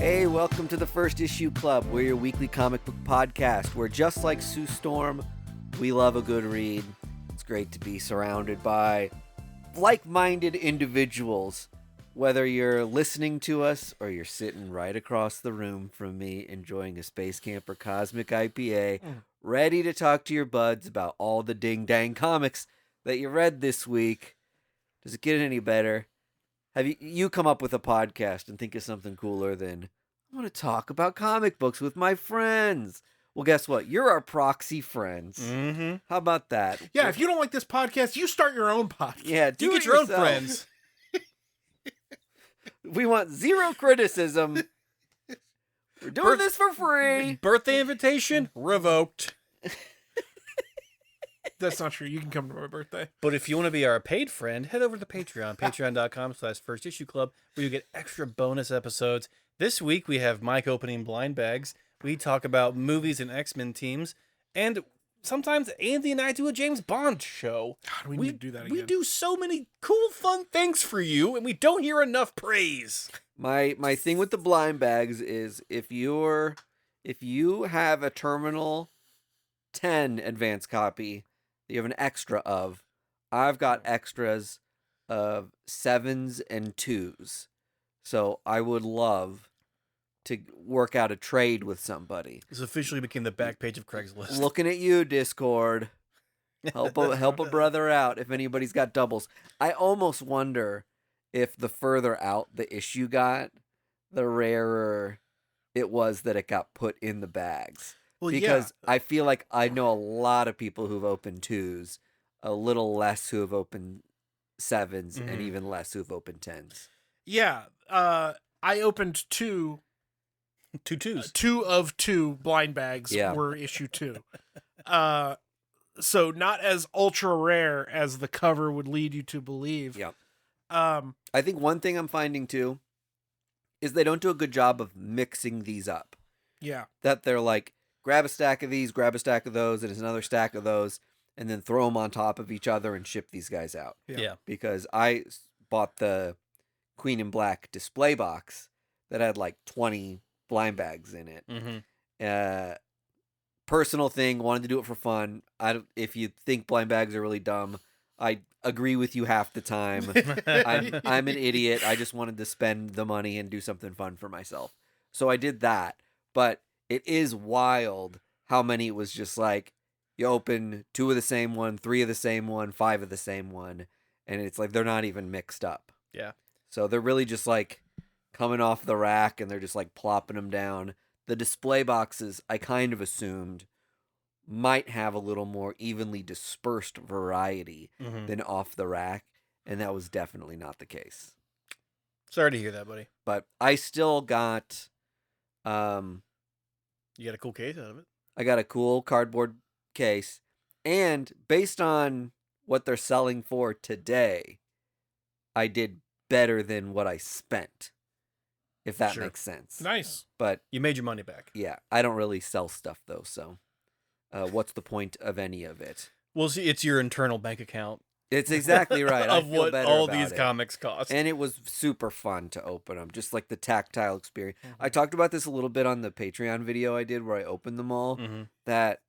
Hey, welcome to the First Issue Club. We're your weekly comic book podcast where, just like Sue Storm, we love a good read. It's great to be surrounded by like-minded individuals. Whether you're listening to us or you're sitting right across the room from me enjoying a Space Camper Cosmic IPA, ready to talk to your buds about all the ding-dang comics that you read this week. Does it get any better? Have you come up with a podcast and think of something cooler than, I want to talk about comic books with my friends? Well, guess what? You're our proxy friends. Mm-hmm. How about that? Yeah, if you don't like this podcast, you start your own podcast. Yeah, do You it get your own yourself. friends. We want zero criticism. We're doing this for free. Birthday invitation revoked. That's not true. You can come to my birthday. But if you want to be our paid friend, head over to Patreon, patreon.com/firstissueclub, where you get extra bonus episodes. This week we have Mike opening blind bags. We talk about movies and X-Men teams, and sometimes Andy and I do a James Bond show. God, we need to do that again. We do so many cool, fun things for you, and we don't hear enough praise. My thing with the blind bags is if you have a Terminal 10 advance copy that you have an extra of, I've got extras of 7s and 2s. So I would love to work out a trade with somebody. This officially became the back page of Craigslist. Looking at you, Discord. Help a brother out if anybody's got doubles. I almost wonder if the further out the issue got, the rarer it was that it got put in the bags. Well, Because I feel like I know a lot of people who've opened 2s, a little less who have opened 7s, and Mhm. even less who've opened 10s. Yeah. I opened two Two twos. 2 of 2 blind bags Yeah. were issue 2. So not as ultra rare as the cover would lead you to believe. Yeah. I think one thing I'm finding too is they don't do a good job of mixing these up. Yeah. That they're like, grab a stack of these, grab a stack of those, and it's another stack of those, and then throw them on top of each other and ship these guys out. Yeah. Because I bought the Queen in Black display box that had like 20 blind bags in it. Mm-hmm. Personal thing, wanted to do it for fun. If you think blind bags are really dumb, I agree with you half the time. I'm an idiot. I just wanted to spend the money and do something fun for myself. So I did that. But it is wild how many it was just like, you open 2 of the same one, 3 of the same one, 5 of the same one, and it's like they're not even mixed up. Yeah. So they're really just like coming off the rack and they're just like plopping them down. The display boxes, I kind of assumed, might have a little more evenly dispersed variety Mm-hmm. than off the rack, and that was definitely not the case. Sorry to hear that, buddy. But I still got, You got a cool case out of it. I got a cool cardboard case, and based on what they're selling for today, I did better than what I spent, if that Sure. makes sense. Nice. But You made your money back. yeah, I don't really sell stuff though, so what's the point of any of it? Well, see, it's your internal bank account It's exactly right. I of feel what better all about these it. comics cost. And it was super fun to open them, just like the tactile experience. Mhm. I talked about this a little bit on the Patreon video I did where I opened them all, Mm-hmm. that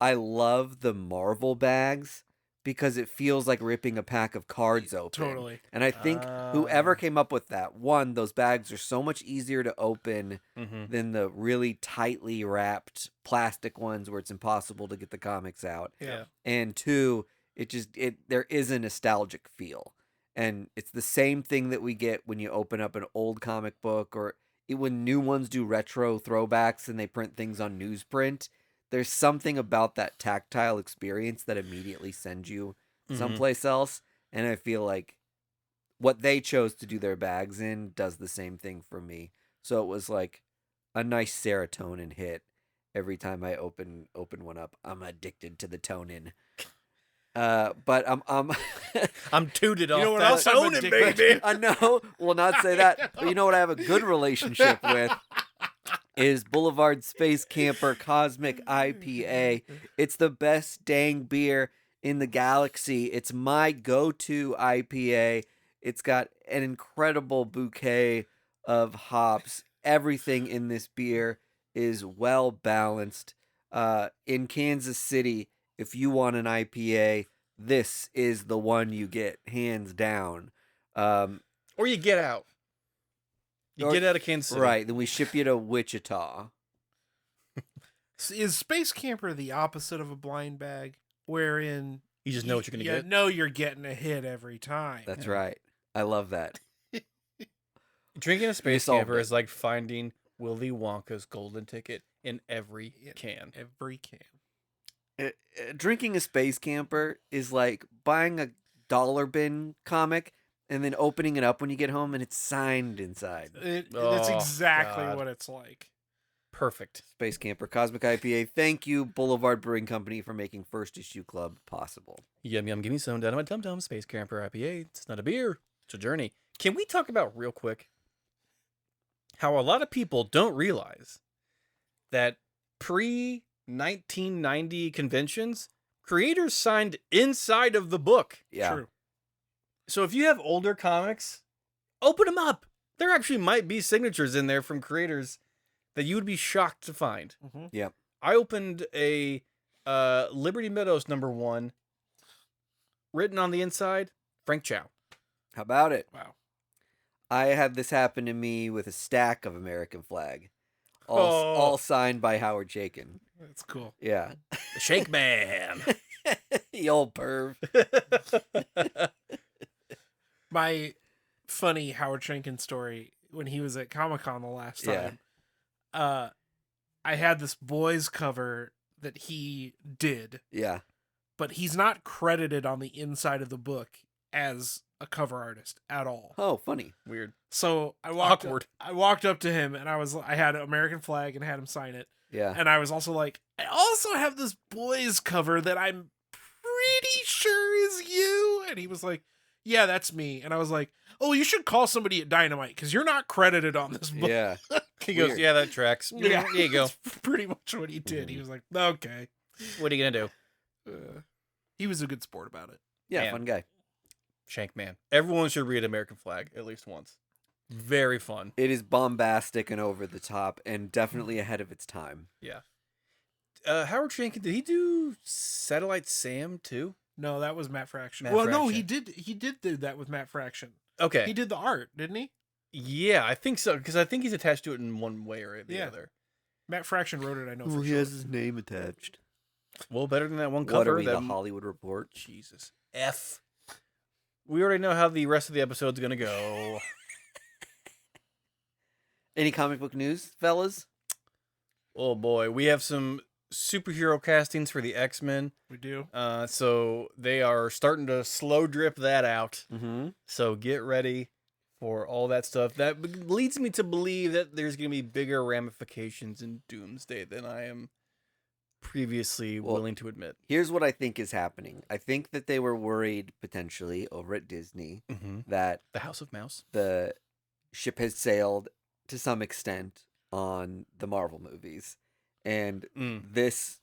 I love the Marvel bags because it feels like ripping a pack of cards open. Totally. And I think whoever came up with that, one, those bags are so much easier to open Mm-hmm. than the really tightly wrapped plastic ones where it's impossible to get the comics out. Yeah. And two, there is a nostalgic feel. And it's the same thing that we get when you open up an old comic book or when new ones do retro throwbacks and they print things on newsprint. There's something about that tactile experience that immediately sends you someplace else. And I feel like what they chose to do their bags in does the same thing for me. So it was like a nice serotonin hit every time I open one up. I'm addicted to the tonin. But I'm tooted off. You know what that else I'm toning, addicted baby. I know, will not say that. But you know what I have a good relationship with is Boulevard Space Camper Cosmic IPA. It's the best dang beer in the galaxy. It's my go-to IPA. It's got an incredible bouquet of hops. Everything in this beer is well balanced. In Kansas City, if you want an IPA, this is the one you get, hands down. Or you get out. You Or- get out of Kansas City. Right, then we ship you to Wichita. Is Space Camper the opposite of a blind bag, wherein You just know what you're going to get. You know you're getting a hit every time. That's right. I love that. Drinking a Space solved Camper it. is like finding Willy Wonka's golden ticket in every can. Every can. Drinking a Space Camper is like buying a dollar bin comic and then opening it up when you get home and it's signed inside. That's Oh, exactly God. what it's like. Perfect. Space Camper, Cosmic IPA. Thank you, Boulevard Brewing Company, for making First Issue Club possible. Yum yum, give me some down on my tum tum. Space Camper IPA. It's not a beer. It's a journey. Can we talk about real quick how a lot of people don't realize that pre 1990 conventions, creators signed inside of the book. Yeah. True. So if you have older comics, open them up. There actually might be signatures in there from creators that you would be shocked to find. Mm-hmm. Yep. I opened a Liberty Meadows #1, written on the inside, Frank Chow. How about it? Wow. I had this happen to me with a stack of American flag, all signed by Howard Chaykin. That's cool. Yeah. The Shake Man. The old perv. My funny Howard Schenken story when he was at Comic-Con the last Yeah. time. I had this boys cover that he did, Yeah. but he's not credited on the inside of the book as a cover artist at all. Oh, funny. Weird. So I walked up to him and I had an American flag and had him sign it. Yeah. And I was also like, I also have this boys cover that I'm pretty sure is you. And he was like, yeah, that's me. And I was like, oh, you should call somebody at Dynamite because you're not credited on this book. Yeah. He goes, Weird. yeah, that tracks. Yeah, There you go. that's pretty much what he did. He was like, okay. What are you going to do? He was a good sport about it. Yeah, Man. fun guy. Shank Man. Everyone should read American Flag at least once. Very fun. It is bombastic and over the top and definitely ahead of its time. Yeah. Howard Shankin, did he do Satellite Sam too? No, that was Matt Fraction. Matt well, no, Fraction. he did do that with Matt Fraction. Okay. He did the art, didn't he? Yeah, I think so, because I think he's attached to it in one way or the Yeah. other. Matt Fraction wrote it, I know for he sure. has his name attached. Well, better than that one What cover. are we, that... the Hollywood Report? Jesus. F. We already know how the rest of the episode's going to go. Any comic book news, fellas? Oh, boy. We have some superhero castings for the X-Men. We do. So they are starting to slow drip that out. Mm-hmm. So get ready for all that stuff. That leads me to believe that there's going to be bigger ramifications in Doomsday than I am previously willing to admit. Here's what I think is happening. I think that they were worried, potentially, over at Disney, that The House of Mouse. the ship has sailed to some extent on the Marvel movies. And this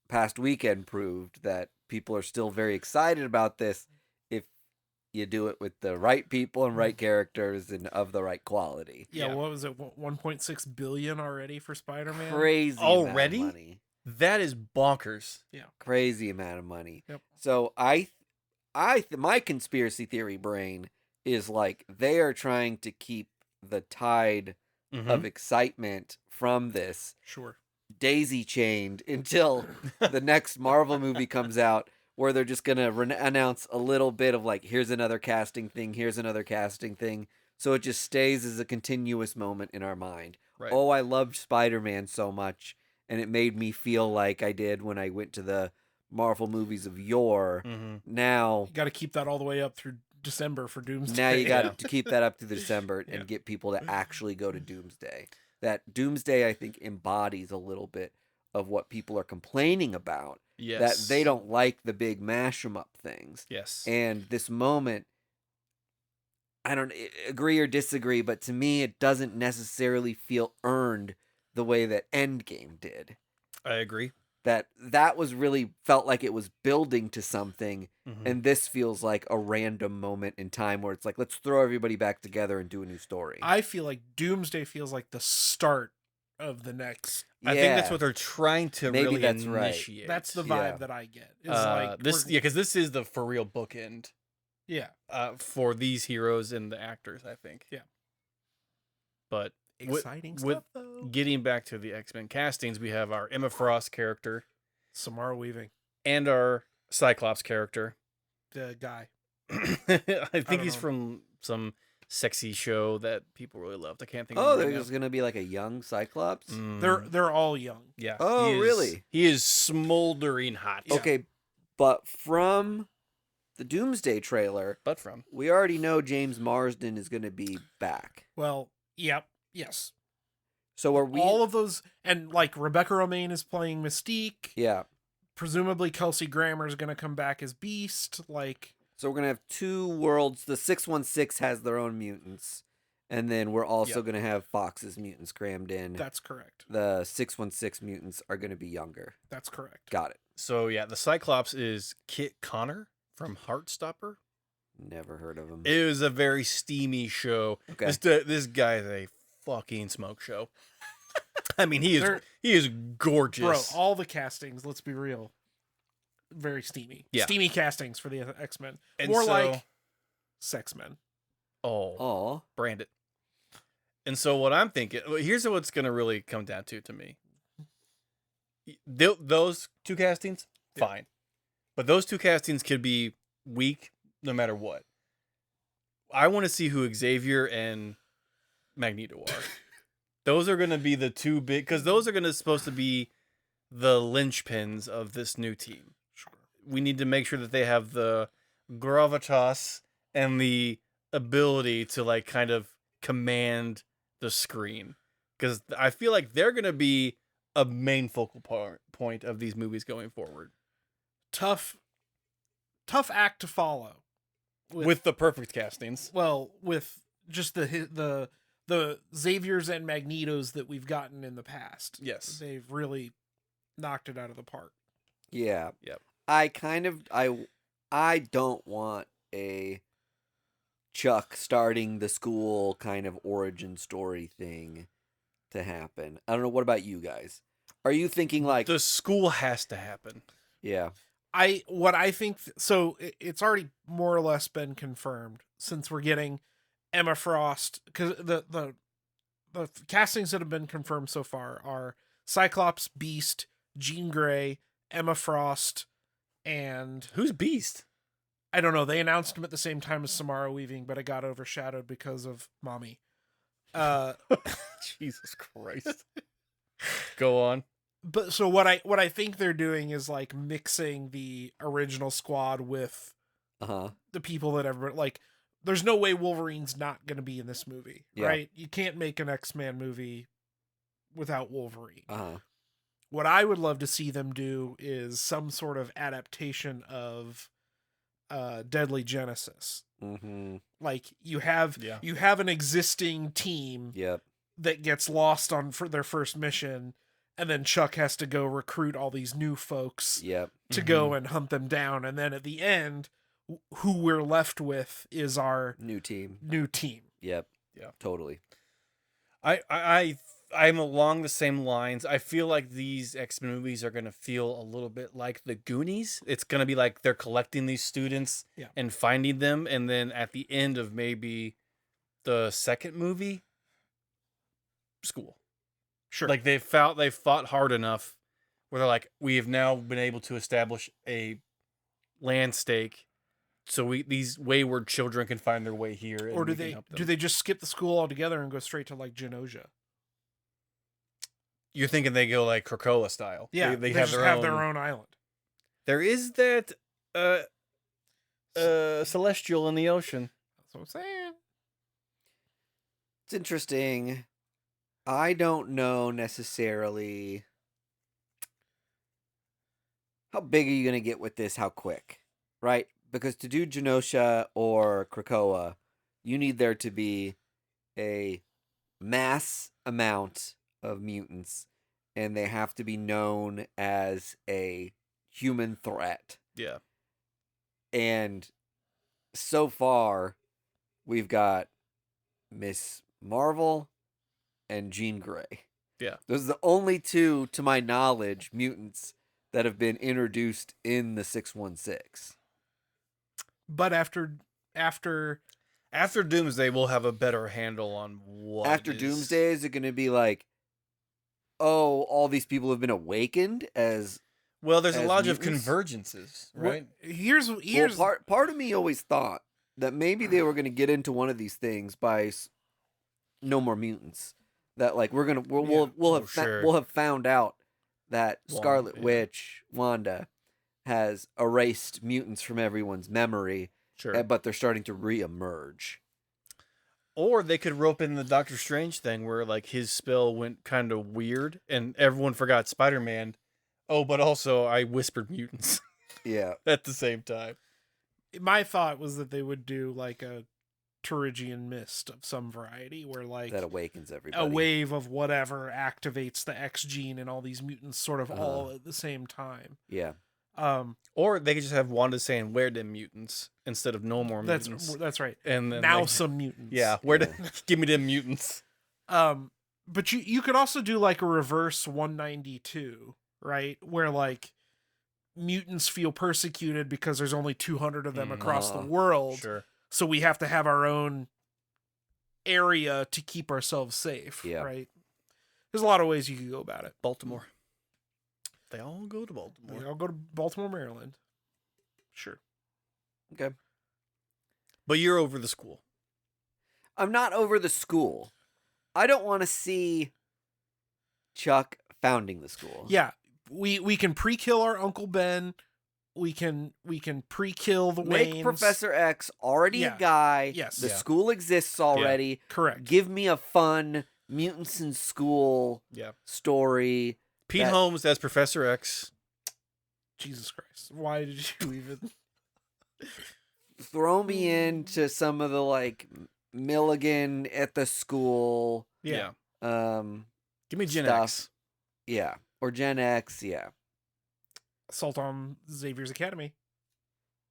past weekend proved that people are still very excited about this if you do it with the right people and right characters and of the right quality. Yeah, what was it? 1.6 billion already for Spider-Man? Crazy Already? amount of money. That is bonkers. Crazy amount of money. Yep. So my conspiracy theory brain is like they are trying to keep the tide of excitement from this Sure. daisy chained until the next Marvel movie comes out, where they're just gonna announce a little bit of like, here's another casting thing, so it just stays as a continuous moment in our mind. Right. Oh, I loved Spider-Man so much, and it made me feel like I did when I went to the Marvel movies of yore. Now You got to keep that all the way up through December for Doomsday. now you got to keep that up to December and get people to actually go to Doomsday. That Doomsday, I think, embodies a little bit of what people are complaining about. Yes. That they don't like the big mash 'em up things. Yes. And this moment, I don't agree or disagree, but to me, it doesn't necessarily feel earned the way that Endgame did. I agree. that was really felt like it was building to something, Mhm. and this feels like a random moment in time where it's like, let's throw everybody back together and do a new story. I feel like Doomsday feels like the start of the next. I think that's Yeah. what they're trying to Maybe really that's right. initiate. That's the vibe Yeah. that I get. Is like this, we're- yeah, because this is the for real bookend yeah, for these heroes and the actors, I think. Yeah. But exciting with stuff though. getting back to the X-Men castings, we have our Emma Frost character Samara Weaving, and our Cyclops character. the guy. I think he's know. from some sexy show that people really loved. I can't think Oh, of it right there's gonna be like a young Cyclops. now. They're all young. Yeah. Oh, he is- really? He is smoldering hot. Yeah. Okay, but from the Doomsday trailer, But from. we already know James Marsden is gonna be back. Well, yep, yes. So are we? All of those, and like Rebecca Romaine is playing Mystique. Yeah. Presumably Kelsey Grammer is going to come back as Beast. Like, So we're gonna have two worlds. The 616 has their own mutants, and then we're also Yep. gonna have Fox's mutants crammed in. that's correct. The 616 mutants are gonna be younger. That's correct. Got it. So yeah, the Cyclops is Kit Connor from Heartstopper. Never heard of him. It was a very steamy show. Okay. This guy is a fucking smoke show. I mean, he They're- is Bro, gorgeous. all the castings, let's be real, very steamy. Yeah. Steamy castings for the X-Men. And More so- like Sex Men. Oh, Oh, brand it. And so what I'm thinking, here's what's going to really come down to me. Those two castings, Yeah. fine. But those two castings could be weak no matter what. I want to see who Xavier and Magneto are. Those are going to be the two big, because those are going to supposed to be the linchpins of this new team. Sure. We need to make sure that they have the gravitas and the ability to like kind of command the screen, because I feel like they're going to be a main focal point of these movies going forward Tough act to follow. with the perfect castings. Well, with just the Xaviers and Magnetos that we've gotten in the past. Yes. They've really knocked it out of the park. yeah. Yep. I don't want a Chuck starting the school kind of origin story thing to happen. I don't know. What about you guys? Are you thinking like, The school has to happen. yeah, What I think, so it's already more or less been confirmed since we're getting Emma Frost, because the castings that have been confirmed so far are Cyclops, Beast, Jean Grey, Emma Frost, and Who's Beast? I don't know. They announced him at the same time as Samara Weaving, but it got overshadowed because of Mommy. Jesus Christ. Go on. But so what I think they're doing is like mixing the original squad with the people that ever like. There's no way Wolverine's not going to be in this movie, Yeah. right? You can't make an X-Men movie without Wolverine. uh-huh. What I would love to see them do is some sort of adaptation of Deadly Genesis. Mm-hmm. Like you have an existing team Yep. that gets lost on for their first mission, and then Chuck has to go recruit all these new folks Yep. to go and hunt them down, and then at the end, who we're left with is our New team. new team. Yep. Yeah. Totally. I'm along the same lines. I feel like these X-Men movies are going to feel a little bit like the Goonies. It's going to be like they're collecting these students and finding them, and then at the end of maybe the second movie, school. Sure. Like they fought hard enough where they're like, we have now been able to establish a land stake, so these wayward children can find their way here. And or do we can they help them. do they just skip the school altogether and go straight to like Genosha? You're thinking they go like Krakoa style? Yeah, they just have their own island. There is that celestial in the ocean. That's what I'm saying. It's interesting. I don't know necessarily how big are you going to get with this, how quick, right? Because to do Genosha or Krakoa, you need there to be a mass amount of mutants and they have to be known as a human threat. Yeah. And so far, we've got Miss Marvel and Jean Grey. Yeah. Those are the only two, to my knowledge, mutants that have been introduced in the 616. But after Doomsday, we'll have a better handle on what. After Doomsday, is it going to be like, oh, all these people have been awakened as... Well, there's a as lot of mutants? convergences, right? here's Well, part of me always thought that maybe they were going to get into one of these things by No More Mutants. That like we'll have found out that Scarlet Witch, Wanda, has erased mutants from everyone's memory, Sure. but they're starting to reemerge. Or they could rope in the Doctor Strange thing where like his spell went kind of weird and everyone forgot Spider-Man. Oh, but also I whispered mutants. Yeah. At the same time. My thought was that they would do like a Pterygian mist of some variety where like That awakens everybody. a wave of whatever activates the X gene and all these mutants sort of all at the same time. Yeah. Or they could just have Wanda saying, "Where them mutants?" instead of "No more mutants." That's right. And then now like, some mutants. Yeah, give me them mutants. But you could also do like a reverse 192, right? Where like mutants feel persecuted because there's only 200 of them across the world. Sure. So we have to have our own area to keep ourselves safe, Yeah. right? There's a lot of ways you could go about it. Baltimore. They all go to Baltimore. They all go to Baltimore, Maryland. Sure. Okay. But you're over the school. I'm not over the school. I don't want to see Chuck founding the school. Yeah. We can pre-kill our Uncle Ben. We can pre-kill the Make Waynes. Professor X already a guy. Yes. The Yeah. school exists already. Correct. Give me a fun mutants in school story. Pete Holmes as Professor X. Jesus Christ. Why did you even Throw me into some of the like Milligan at the school. Yeah. Give me Gen stuff. X. Yeah. Or Gen X, yeah. Assault on Xavier's Academy?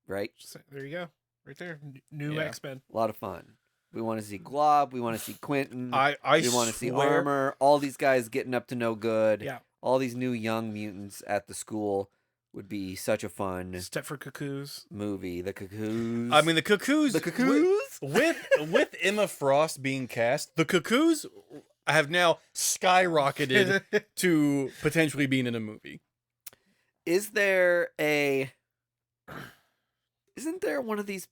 Right? There you go. Right there. New X-Men. A lot of fun. We want to see Glob. We want to see Quentin. I we want to see Armor. All these guys getting up to no good. Yeah. All these new young mutants at the school would be such a fun Stepford Cuckoos movie. The Cuckoos. I mean, the Cuckoos. The Cuckoos? With Emma Frost being cast, the Cuckoos have now skyrocketed to potentially being in a movie. Isn't there one of these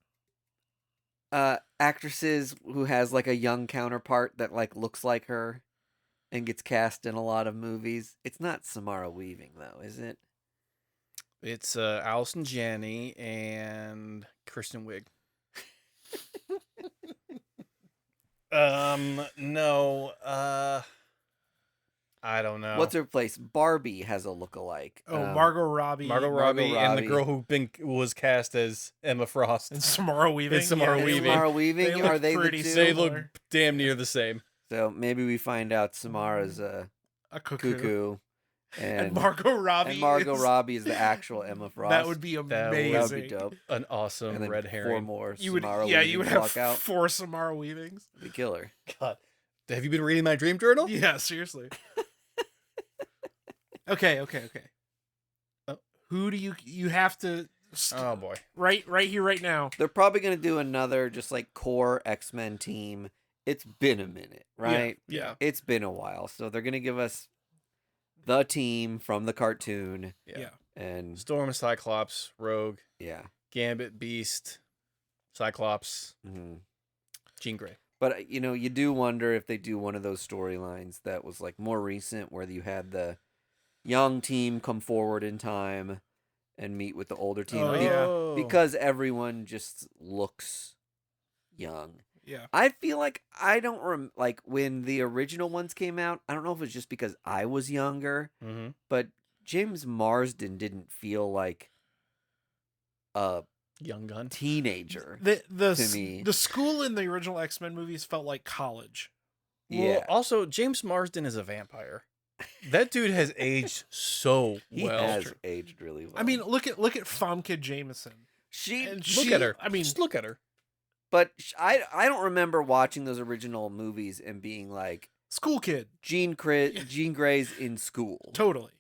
actresses who has like a young counterpart that like looks like her and gets cast in a lot of movies? It's not Samara Weaving though, is it? It's Allison Janney and Kristen Wiig. No. I don't know. What's her place? Barbie has a lookalike. Oh, Margot Robbie. Margot Robbie and the girl who was cast as Emma Frost. And Samara Weaving. And Samara Weaving. Samara Weaving. Are they the two? They look damn near the same. So maybe we find out Samara's a cuckoo. And Margot Robbie. And Margot Robbie is the actual Emma Frost. That would be amazing. That would be dope. An awesome red herring. 4 more you would, Samara yeah, you would have out. 4 Samara Weavings. We kill her. God. Have you been reading my dream journal? Yeah, seriously. Okay. Who do you have to... Oh, boy. Right here, right now. They're probably going to do another just like core X-Men team. It's been a minute, right? Yeah. It's been a while. So they're going to give us the team from the cartoon. Yeah. And Storm, Cyclops, Rogue. Yeah. Gambit, Beast, Cyclops, Jean Grey. But, you do wonder if they do one of those storylines that was like more recent where you had the young team come forward in time and meet with the older team. Because everyone just looks young. Yeah. I feel like I don't like when the original ones came out. I don't know if it was just because I was younger, but James Marsden didn't feel like a young gun teenager to me. The school in the original X-Men movies felt like college. Well, also James Marsden is a vampire. That dude has aged so He well. has aged really well. I mean, look at Famke Jameson. she, And Look she, at her. I mean, Just look at her. but I don't remember watching those original movies and being like school kid. Jean Grey's in school, Totally.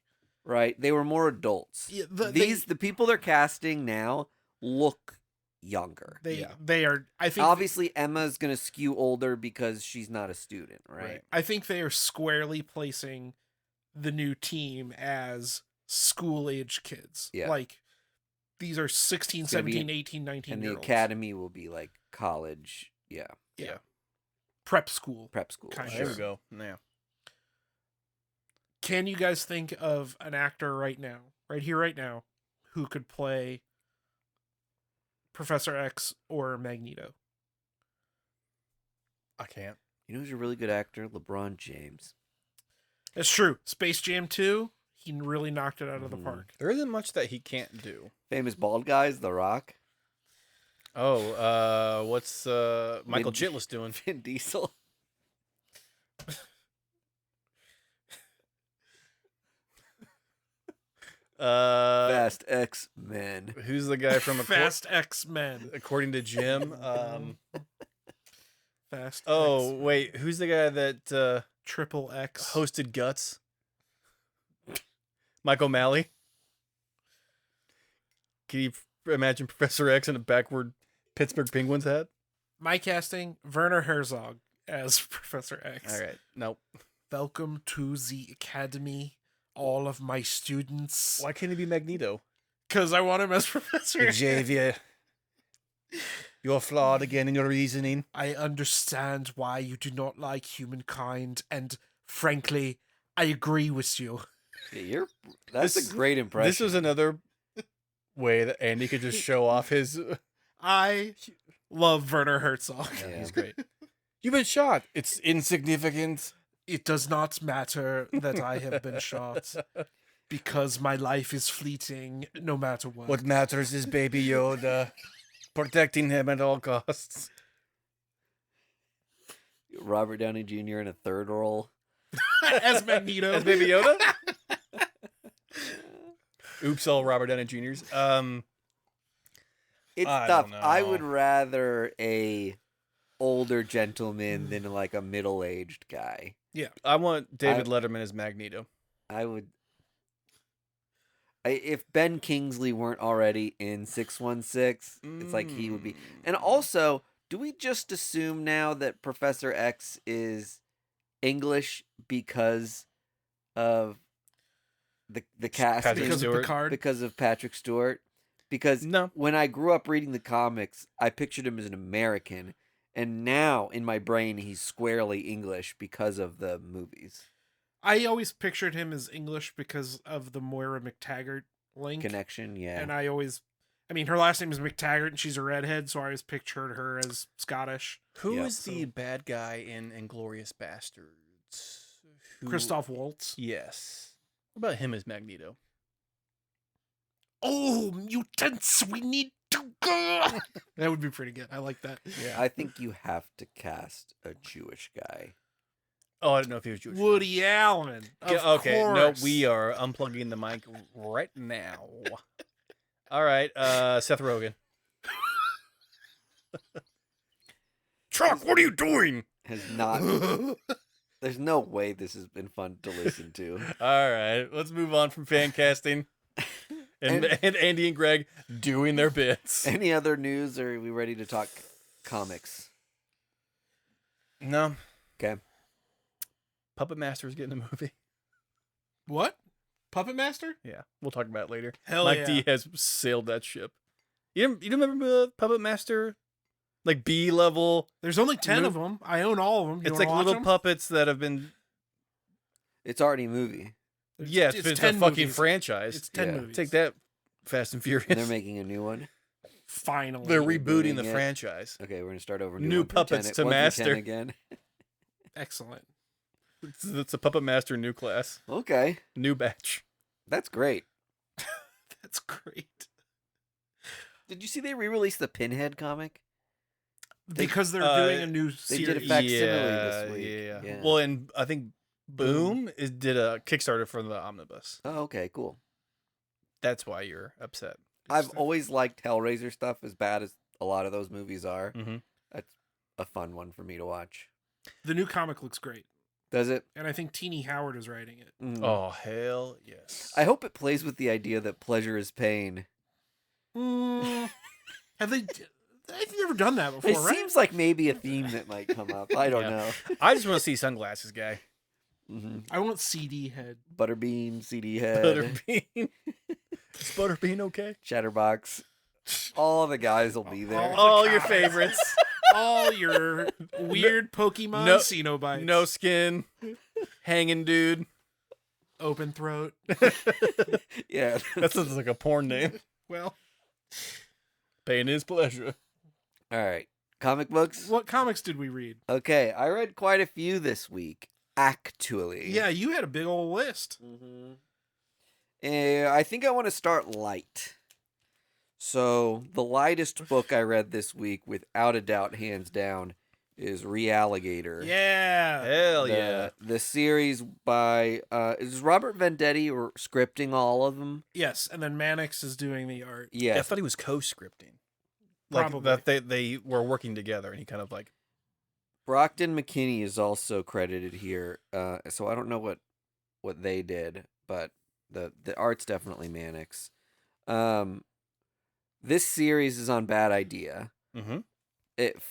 right? They were more adults. Yeah, The people they're casting now look younger. they are. I think Obviously, Emma's gonna skew older because she's not a student, right? I think they are squarely placing the new team as school age kids. Yeah. Like these are 16, It's gonna be- 17, 18, 19 And year the olds. academy will be like college, Yeah. Yeah. Prep school. prep school. Kind of. There we go. Yeah. Can you guys think of an actor right now, right here, right now, who could play Professor X or Magneto? I can't. You know who's a really good actor? LeBron James. That's true. Space Jam 2, he really knocked it out of the Mhm. park. There isn't much that he can't do. Famous bald guys, The Rock, Oh, what's Michael Vin- Chitlis doing? Vin Diesel. Fast X Men. Who's the guy from Fast X-Men. According to Jim? Fast Oh, X, wait, who's the guy that Triple X. hosted Guts? Mike O'Malley. Can you imagine Professor X in a backward Pittsburgh Penguins hat? My casting, Werner Herzog as Professor X. All right, nope. Welcome to the academy, all of my students. Why can't he be Magneto? Because I want him as Professor X. Xavier, you're flawed again in your reasoning. I understand why you do not like humankind, and frankly, I agree with you. Yeah, that's This- a great impression. This was another way that Andy could just show off his. I love Werner Herzog. Yeah. He's great. You've been shot. It's insignificant. It does not matter that I have been shot, because my life is fleeting no matter what. What matters is Baby Yoda, protecting him at all costs. Robert Downey Jr. in a third role. As Magneto. As Baby Yoda. Oops, all Robert Downey Jr.'s. It's I tough. don't I know. would rather a older gentleman than like a middle-aged guy. I want David Letterman as Magneto. I would. If Ben Kingsley weren't already in 616, it's like he would be. And also, do we just assume now that Professor X is English because of the casting? Patrick because Stewart. of Picard. Because of Patrick Stewart? Because No. when I grew up reading the comics, I pictured him as an American. And now in my brain, he's squarely English because of the movies. I always pictured him as English because of the Moira McTaggart link. Connection, yeah. And I mean, her last name is McTaggart and she's a redhead, so I always pictured her as Scottish. Who Yeah. is the bad guy in Inglourious Bastards? Christoph Waltz. Yes. What about him as Magneto? Oh, mutants, we need to go. That would be pretty good. I like that. Yeah. I think you have to cast a Jewish guy. Oh, I didn't know if he was Jewish. Woody Allen. Of Yeah, okay, no, course. we are unplugging the mic right now. All right, Seth Rogen. Chuck, what are you doing? Has not. There's no way this has been fun to listen to. All right, let's move on from fan casting. And Andy and Greg doing their bits. Any other news, or are we ready to talk comics? No. Okay. Puppet Master is getting a movie. What? Puppet Master? Yeah, we'll talk about it later. Hell Mike yeah. D has sailed that ship. You don't remember Puppet Master? Like B level. There's only 10 Mo- of them. I own all of them. It's like little puppets that have been. It's already a movie. Yeah, it's a 10 fucking movies. franchise. It's 10 Yeah. movies. Take that, Fast and Furious. And they're making a new one. Finally. They're rebooting rebooting the it. franchise. Okay, we're gonna start over. New one through 10 puppets to 1 through 10 master. again. Excellent. It's a Puppet Master new class, Okay, new batch. that's great. That's great. Did you see they re-released the Pinhead comic? Because they're uh, doing a new They series. did a facsimile this week. Yeah. Yeah. Well, and I think Boom did a Kickstarter for the omnibus. Oh, okay, cool. That's why you're upset. I've always liked Hellraiser stuff, as bad as a lot of those movies are. Mm-hmm. That's a fun one for me to watch. The new comic looks great. Does it? And I think Teenie Howard is writing it. Mm. Oh, hell yes. I hope it plays with the idea that pleasure is pain. Have they? They've never done that before, It right? seems like maybe a theme that might come up. I don't Yeah. know. I just want to see Sunglasses Guy. Mm-hmm. I want CD Head. Butterbean, CD head, Butterbean. Is Butterbean okay? Chatterbox. All the guys will be there. All your favorites. All your weird Pokemon No- Cenobites. No skin. Hanging dude. Open throat. Yeah. That sounds like a porn name. Well, Pain is pleasure. All right. Comic books? what comics did we read? Okay. I read quite a few this week, actually. Yeah, you had a big old list. Mm-hmm. I think I want to start light. So, the lightest book I read this week, without a doubt, hands down, is Realligator. Yeah. Hell yeah. The series by is Robert Venditti or scripting all of them? Yes, and then Mannix is doing the art. Yeah, I Yes. thought he was co-scripting. Like Probably. that they were working together, and he kind of like Brockton McKinney is also credited here. So I don't know what they did, but the art's definitely Mannix. This series is on Bad Idea. mm-hmm. It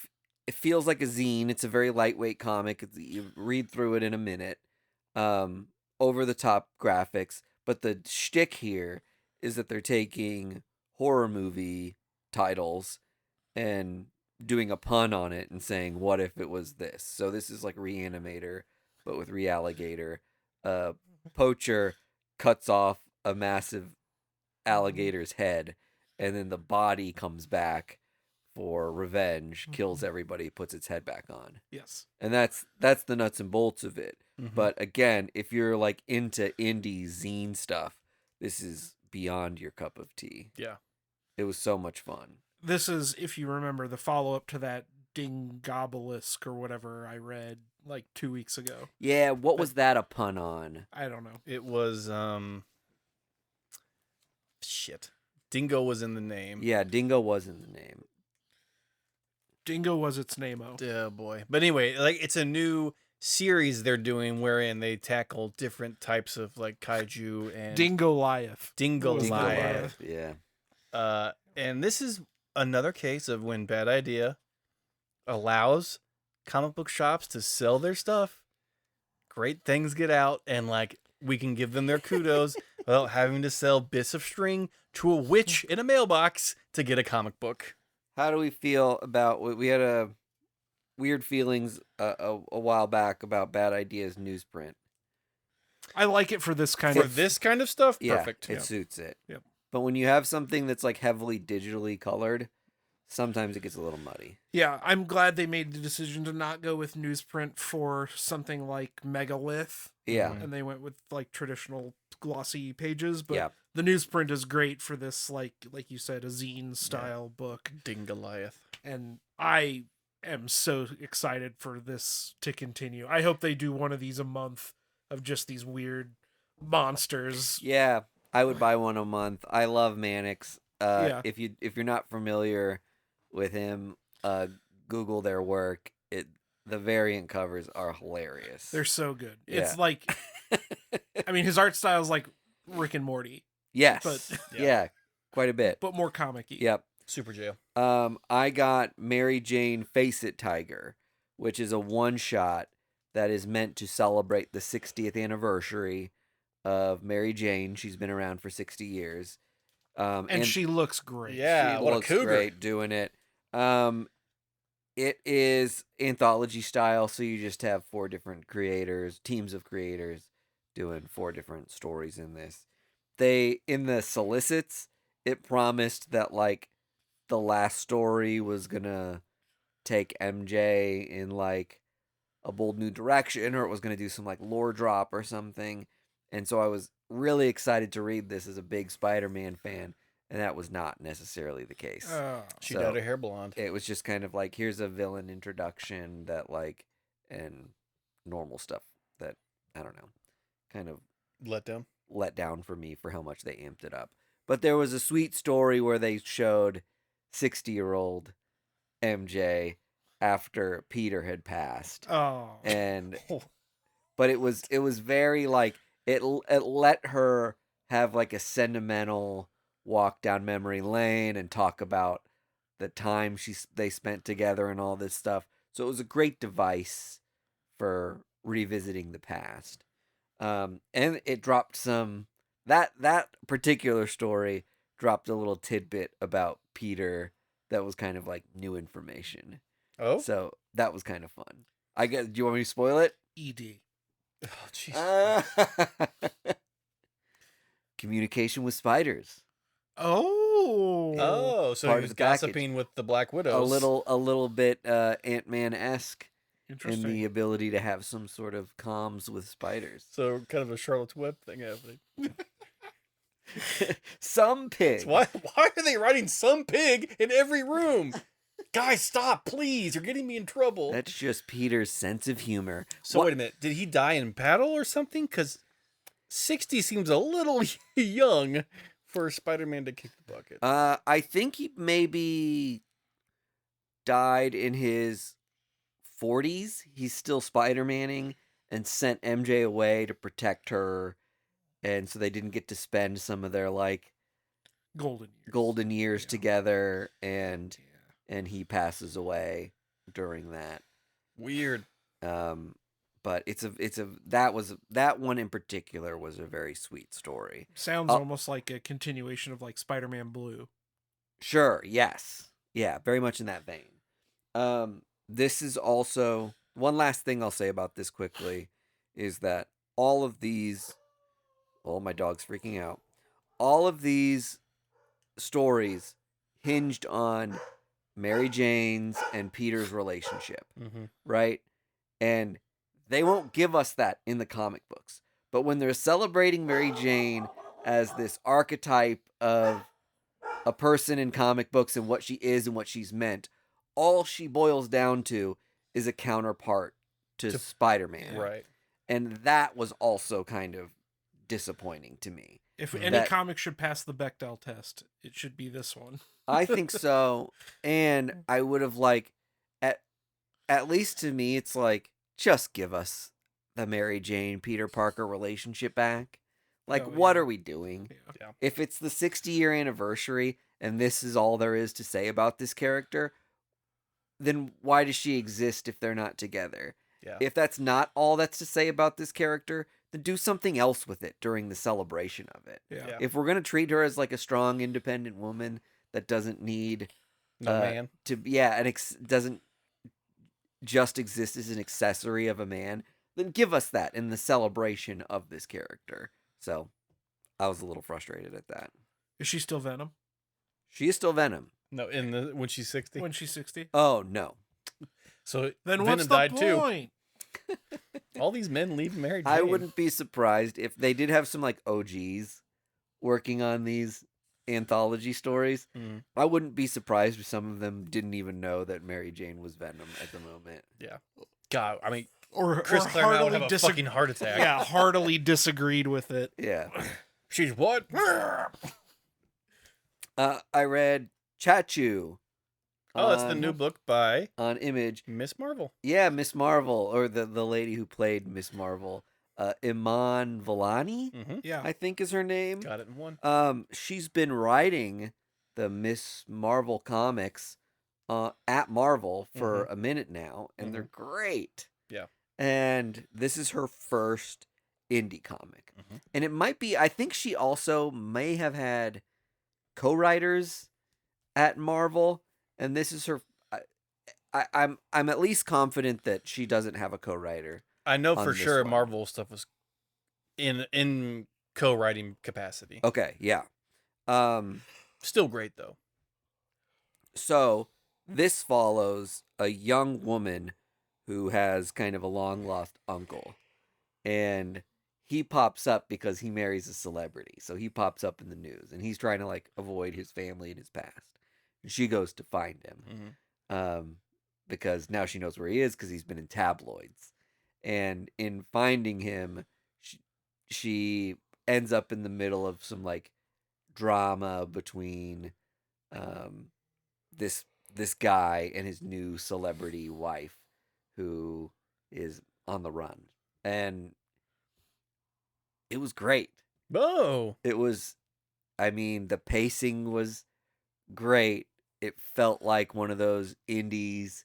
feels like a zine. It's a very lightweight comic. You read through it in a minute. Over the top graphics, but the shtick here is that they're taking horror movie titles and doing a pun on it and saying, "What if it was this?" So this is like Reanimator, but with Realligator. Poacher cuts off a massive alligator's head, and then the body comes back for revenge, kills everybody, puts its head back on. Yes. And that's the nuts and bolts of it. Mm-hmm. But again, if you're like into indie zine stuff, this is beyond your cup of tea. Yeah. It was so much fun. This is, if you remember, the follow-up to that Dingobelisk or whatever I read like 2 weeks ago. Yeah, what was that a pun on? I don't know. It was shit. Dingo was in the name. Yeah, Dingo was in the name. Dingo was its name-o. Oh boy. But anyway, like it's a new series they're doing wherein they tackle different types of like kaiju and Dingoliath. Dingoliath. Yeah. And this is another case of when Bad Idea allows comic book shops to sell their stuff. Great things get out, and like we can give them their kudos without having to sell bits of string to a witch in a mailbox to get a comic book. How do we feel about, we had a weird feelings a while back about Bad Ideas newsprint. I like it for this kind For of... this kind of stuff, Yeah, perfect. it suits it. Yep. But when you have something that's like heavily digitally colored, sometimes it gets a little muddy. Yeah, I'm glad they made the decision to not go with newsprint for something like Megalith. Yeah. And they went with like traditional glossy pages. But Yeah. the newsprint is great for this, like you said, a zine style book. Dingoliath. And I am so excited for this to continue. I hope they do one of these a month of just these weird monsters. Yeah, I would buy one a month. I love Mannix. Yeah. If you're not familiar with him, Google their work. The variant covers are hilarious. They're so good. Yeah. It's like, I mean, his art style is like Rick and Morty, yes, but- yeah, quite a bit. but more comic-y. Yep. Super jail. I got Mary Jane Face It Tiger, which is a one shot that is meant to celebrate the 60th anniversary of Mary Jane. She's been around for 60 years. And she looks great. Yeah, she what a looks cougar. great doing it. It is anthology style, so you just have 4 different creators, teams of creators, doing 4 different stories in this. In the solicits, it promised that like the last story was gonna take MJ in like a bold new direction, or it was gonna do some like lore drop or something. And so I was really excited to read this as a big Spider-Man fan. And that was not necessarily the case. She So- dyed her hair blonde. It was just kind of like, here's a villain introduction that like, and normal stuff that I don't know, kind of Let down. let down for me for how much they amped it up. But there was a sweet story where they showed 60-year-old MJ after Peter had passed, Oh. and but it was very like it let her have like a sentimental walk down memory lane and talk about the time they spent together and all this stuff. So it was a great device for revisiting the past. And it dropped some that particular story dropped a little tidbit about Peter that was kind of like new information. Oh? So that was kind of fun. I guess. Do you want me to spoil it? ED. Oh, jeez. Communication with spiders. Oh. Oh, so Part he of was the package. gossiping with the Black Widows. A little bit Ant-Man-esque in Interesting. the ability to have some sort of comms with spiders. So kind of a Charlotte's Web thing happening. Some pig. Why are they writing some pig in every room? Guys, stop, please. You're getting me in trouble. That's just Peter's sense of humor. So wait a minute. Did he die in battle or something? Because 60 seems a little young for Spider-Man to kick the bucket. I think he maybe died in his 40s. He's still Spider-Manning and sent MJ away to protect her, and so they didn't get to spend some of their like golden years Yeah. together, and he passes away during that. Weird. But that one in particular was a very sweet story. Sounds almost like a continuation of like Spider-Man Blue. Sure, yes. Yeah, very much in that vein. This is also one last thing I'll say about this quickly is that all of these my dog's freaking out. All of these stories hinged on Mary Jane's and Peter's relationship, right? And they won't give us that in the comic books. But when they're celebrating Mary Jane as this archetype of a person in comic books and what she is and what she's meant, all she boils down to is a counterpart to Spider-Man. Right. And that was also kind of disappointing to me. If any comic should pass the Bechdel test, it should be this one. I think so. And I would have at least to me, it's like, just give us the Mary Jane Peter Parker relationship back. Like, what are we doing? Yeah. If it's the 60-year anniversary and this is all there is to say about this character, then why does she exist if they're not together? Yeah. If that's not all that's to say about this character, then do something else with it during the celebration of it. Yeah. If we're going to treat her as like a strong, independent woman that doesn't need man. doesn't just exist as an accessory of a man, then give us that in the celebration of this character. So I was a little frustrated at that. Is she still Venom? She is still Venom. No, when she's 60. When she's 60? Oh, no. So Then Venom what's the died point? too. All these men leave Mary Jane. I wouldn't be surprised if they did have some like OGs working on these anthology stories. Mhm. I wouldn't be surprised if some of them didn't even know that Mary Jane was Venom at the moment. Yeah. God, I mean, Or Chris or Claremont would heartily have a fucking heart attack. Yeah, heartily disagreed with it. Yeah. She's what? I read Chachu. Oh, that's the new book by on Image. Miss Marvel. Yeah, Miss Marvel, or the lady who played Miss Marvel, Iman Vellani, Yeah. I think is her name. Got it in one. She's been writing the Miss Marvel comics at Marvel for a minute now, and they're great. Yeah. And this is her first indie comic. And it might be, I think she also may have had co-writers at Marvel, and this is her I'm at least confident that she doesn't have a co-writer. I know on for this sure one. Marvel stuff was in co-writing capacity. Okay, yeah. Still great though. So this follows a young woman who has kind of a long lost uncle, and he pops up because he marries a celebrity. So he pops up in the news, and he's trying to like avoid his family and his past. And she goes to find him, because now she knows where he is because he's been in tabloids. and in finding him, she ends up in the middle of some like drama between um this guy and his new celebrity wife who is on the run. And it was great. Oh, It was, I mean, the pacing was great. It felt like one of those indies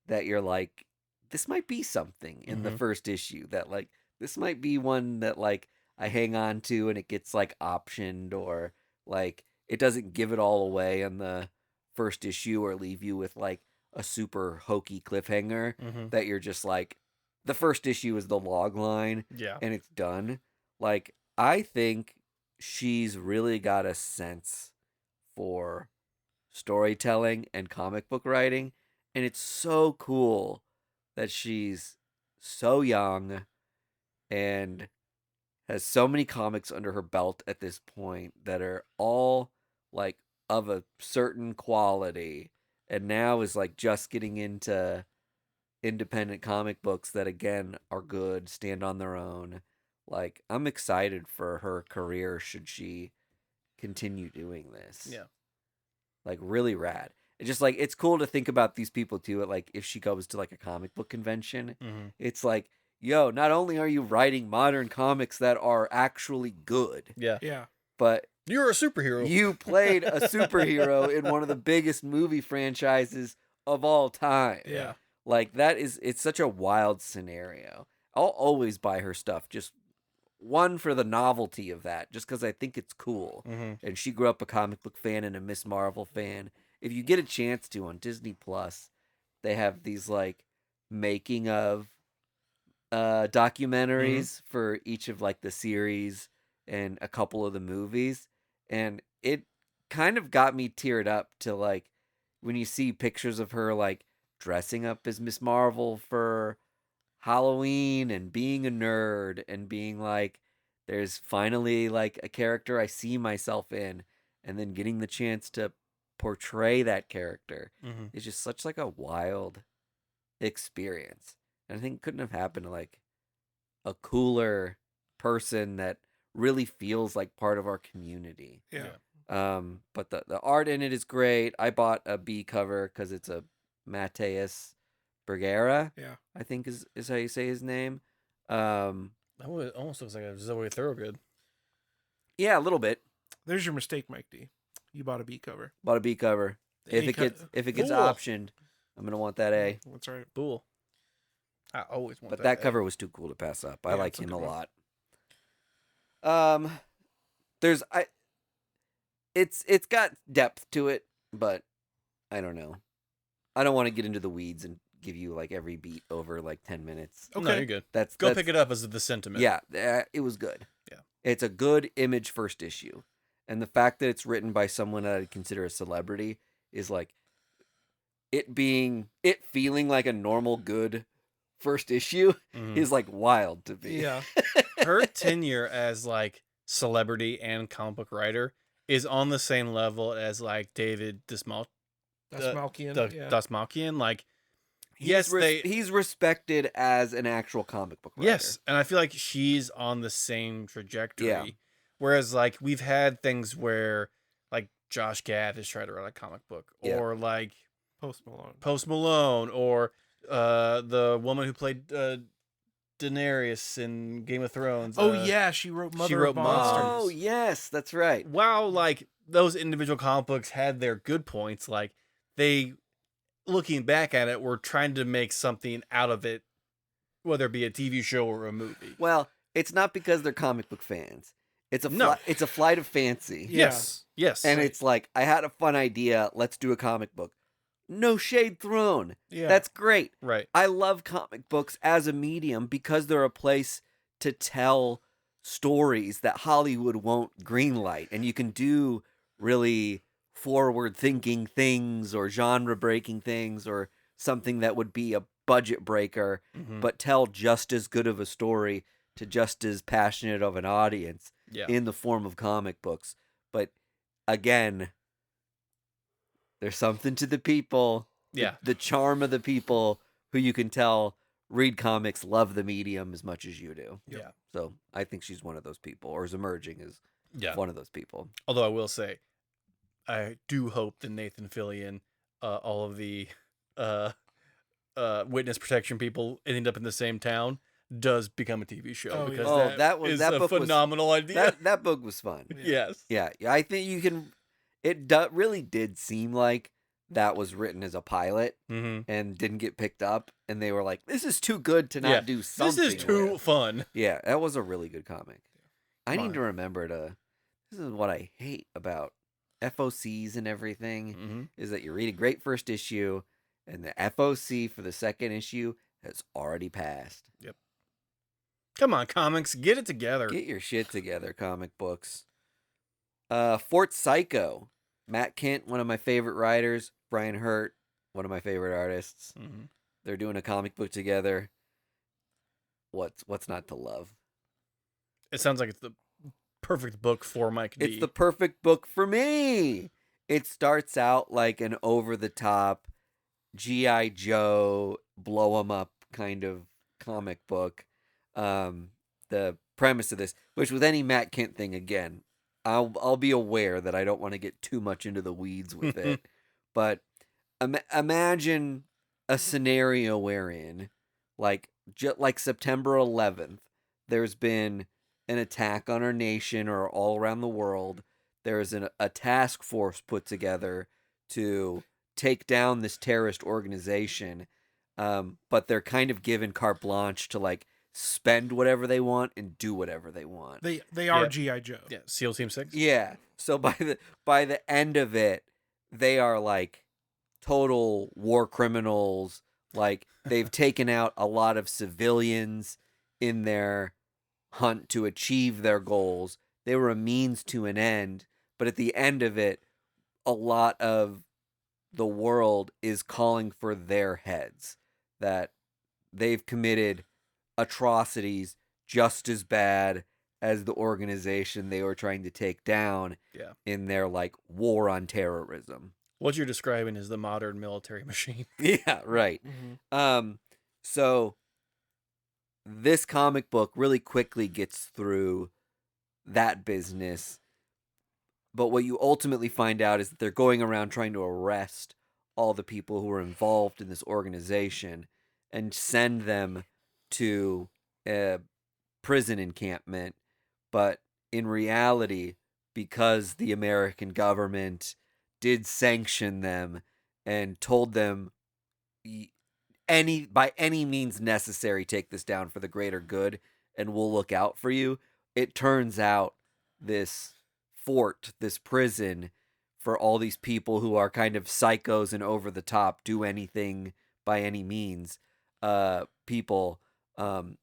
that you're like, this might be something in the first issue, that like this might be one that like I hang on to and it gets like optioned, or like it doesn't give it all away in the first issue or leave you with like a super hokey cliffhanger that you're just like, the first issue is the log line yeah. and it's done. Like, I think she's really got a sense for storytelling and comic book writing, and it's so cool that she's so young and has so many comics under her belt at this point that are all like of a certain quality, and now is like just getting into independent comic books that again are good, stand on their own. Like, I'm excited for her career should she continue doing this. Yeah. Like, really rad. It's just like, it's cool to think about these people too. Like, if she goes to like a comic book convention, it's like, yo, not only are you writing modern comics that are actually good, Yeah. Yeah. but You're a superhero. you played a superhero in one of the biggest movie franchises of all time. Yeah. Like, it's such a wild scenario. I'll always buy her stuff, just one for the novelty of that, just because I think it's cool. And she grew up a comic book fan and a Miss Marvel fan. If you get a chance to, on Disney Plus, they have these like making of documentaries for each of like the series and a couple of the movies, and it kind of got me teared up to like when you see pictures of her like dressing up as Miss Marvel for Halloween and being a nerd and being like, there's finally like a character I see myself in, and then getting the chance to portray that character is just such like a wild experience. And I think it couldn't have happened to like a cooler person that really feels like part of our community. Yeah. But the art in it is great. I bought a B cover because it's a Mateus Bergera, Yeah. I think is how you say his name. That almost looks like a Zoe Thorogood. Yeah, a little bit. There's your mistake, Mike D. You bought a B cover. Bought a B cover. The If A it gets Cool. optioned, I'm gonna want that A. That's right. Cool. I always want But that. that cover was too cool to pass up. I Yeah, like it's a him good a one. lot. It's got depth to it, but I don't know. I don't want to get into the weeds and give you like every beat over like 10 minutes. Okay. No, you're good. That's Go pick it up as the sentiment. Yeah, it was good. Yeah. It's a good Image first issue. And the fact that it's written by someone that I'd consider a celebrity is like it feeling like a normal good first issue is like wild to me. Yeah. Her tenure as like celebrity and comic book writer is on the same level as like David That's Uh, Malkian. Yeah. Dasmalkian. Like, yes, He's respected as an actual comic book writer. yes, and I feel like she's on the same trajectory. Yeah. Whereas, like, we've had things where, like, Josh Gad has tried to write a comic book, Yeah. or like Post Malone. Post Malone, or the woman who played Daenerys in Game of Thrones. Oh yeah, she wrote Mother wrote of Monsters. Oh, yes, that's right. While like those individual comic books had their good points, like they, looking back at it, were trying to make something out of it, whether it be a TV show or a movie. Well, it's not because they're comic book fans. It's a No. it's a flight of fancy. Yeah. Yes. And it's like, I had a fun idea, let's do a comic book. No shade thrown. Yeah. That's great. right. I love comic books as a medium because they're a place to tell stories that Hollywood won't greenlight, and you can do really forward-thinking things or genre-breaking things or something that would be a budget breaker, Mhm. but tell just as good of a story to just as passionate of an audience Yeah. in the form of comic books. But again, there's something to the people, Yeah. the charm of the people who you can tell read comics, love the medium as much as you do. Yeah. So I think she's one of those people, or is emerging as Yeah. one of those people. Although I will say, I do hope that Nathan Fillion, all of the witness protection people end up in the same town, does become a TV show, Oh, because yeah. that is that a book was phenomenal idea. that book was fun. Yes. Yeah, I think you can. It really did seem like that was written as a pilot Mm-hmm. and didn't get picked up, and they were like, "This is too good to not Yeah. do something." This is too with." fun. Yeah, that was a really good comic. I need Mine. to remember to. This is what I hate about FOCs and everything Mm-hmm. is that you read a great first issue, and the FOC for the second issue has already passed. Come on, comics, get it together. Get your shit together, comic books. Fort Psycho. Matt Kent, one of my favorite writers. Brian Hurt, one of my favorite artists. Mm-hmm. They're doing a comic book together. What's not to love? It sounds like it's the perfect book for Mike D. It's the perfect book for me. It starts out like an over-the-top G.I. Joe, blow 'em up kind of comic book. The premise of this, which with any Matt Kent thing, again, I'll be aware that I don't want to get too much into the weeds with it, but imagine a scenario wherein, like September 11th, there's been an attack on our nation or all around the world. There's a task force put together to take down this terrorist organization, but they're kind of given carte blanche to like spend whatever they want and do whatever they want. They are Yeah. G.I. Joe. Yeah, SEAL Team 6. Yeah. So by the end of it, they are like total war criminals. Like they've taken out a lot of civilians in their hunt to achieve their goals. They were a means to an end, but at the end of it, a lot of the world is calling for their heads, that they've committed atrocities just as bad as the organization they were trying to take down Yeah. in their like war on terrorism. What you're describing is the modern military machine. Yeah, right. Mm-hmm. So this comic book really quickly gets through that business, but what you ultimately find out is that they're going around trying to arrest all the people who are involved in this organization and send them to a prison encampment. But in reality, because the American government did sanction them and told them by any means necessary, take this down for the greater good and we'll look out for you, it turns out this fort, this prison for all these people who are kind of psychos and over the top, do anything by any means, people,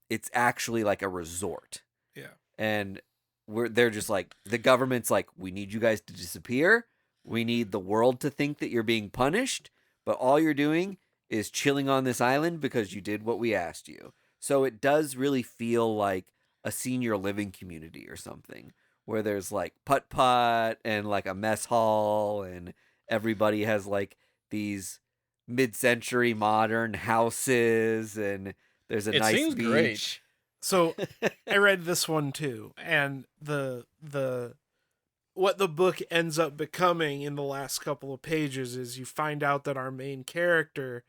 it's actually like a resort. Yeah. And they're just like, the government's like, we need you guys to disappear. We need the world to think that you're being punished, but all you're doing is chilling on this island because you did what we asked you. So it does really feel like a senior living community or something, where there's like putt-putt and like a mess hall, and everybody has like these mid-century modern houses, and there's a It nice seems beach. great. So I read this one too, and the what the book ends up becoming in the last couple of pages is you find out that our main character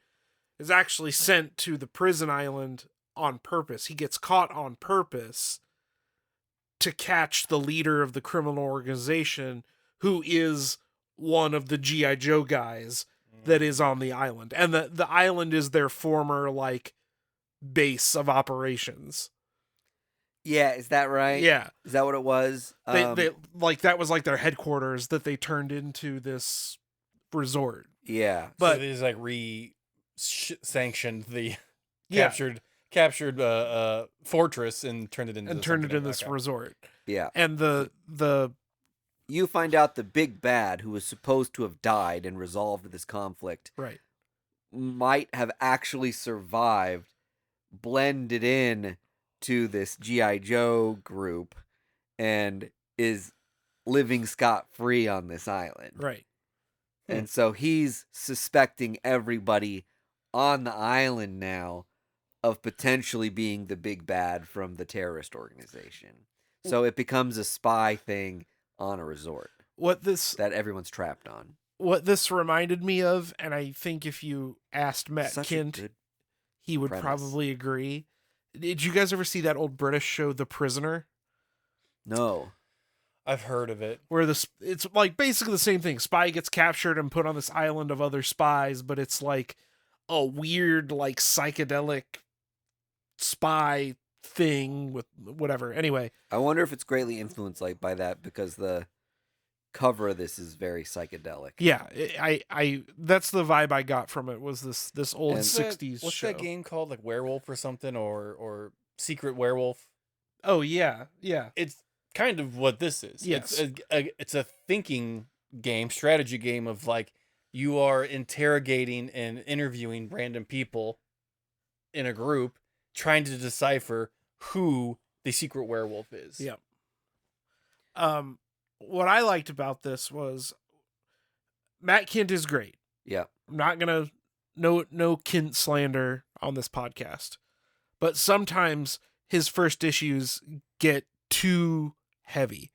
is actually sent to the prison island on purpose. He gets caught on purpose to catch the leader of the criminal organization, who is one of the G.I. Joe guys that is on the island. And the island is their former like base of operations. Yeah, is that right? Yeah. Is that what it was? They like that was like their headquarters that they turned into this resort. Yeah. But But they just like sanctioned the yeah, captured fortress and turned it into and turned it something in this okay. resort. Yeah. And the You find out the big bad, who was supposed to have died and resolved this conflict, right. might have actually survived, blended in to this G.I. Joe group, and is living scot-free on this island. Right. And so he's suspecting everybody on the island now of potentially being the big bad from the terrorist organization. So it becomes a spy thing on a resort What this that everyone's trapped on. reminded me of, and I think if you asked Matt Such Kint, a good he would premise. probably agree. Did you guys ever see that old British show, The Prisoner? No. I've heard of it. Where it's like basically the same thing. Spy gets captured and put on this island of other spies, but it's like a weird, like psychedelic spy thing with whatever. Anyway, I wonder if it's greatly influenced by that because the cover of this is very psychedelic. yeah, I that's the vibe I got from it, was this old And- What's that- 60s What's show. that game called? Like Werewolf or something, or Secret Werewolf? Oh yeah, yeah. It's kind of what this is. Yes. It's a thinking game, strategy game of like you are interrogating and interviewing random people in a group, trying to decipher who the secret werewolf is. Yeah. What I liked about this was Matt Kint is great. Yeah. I'm not gonna no Kint slander on this podcast, but sometimes his first issues get too heavy.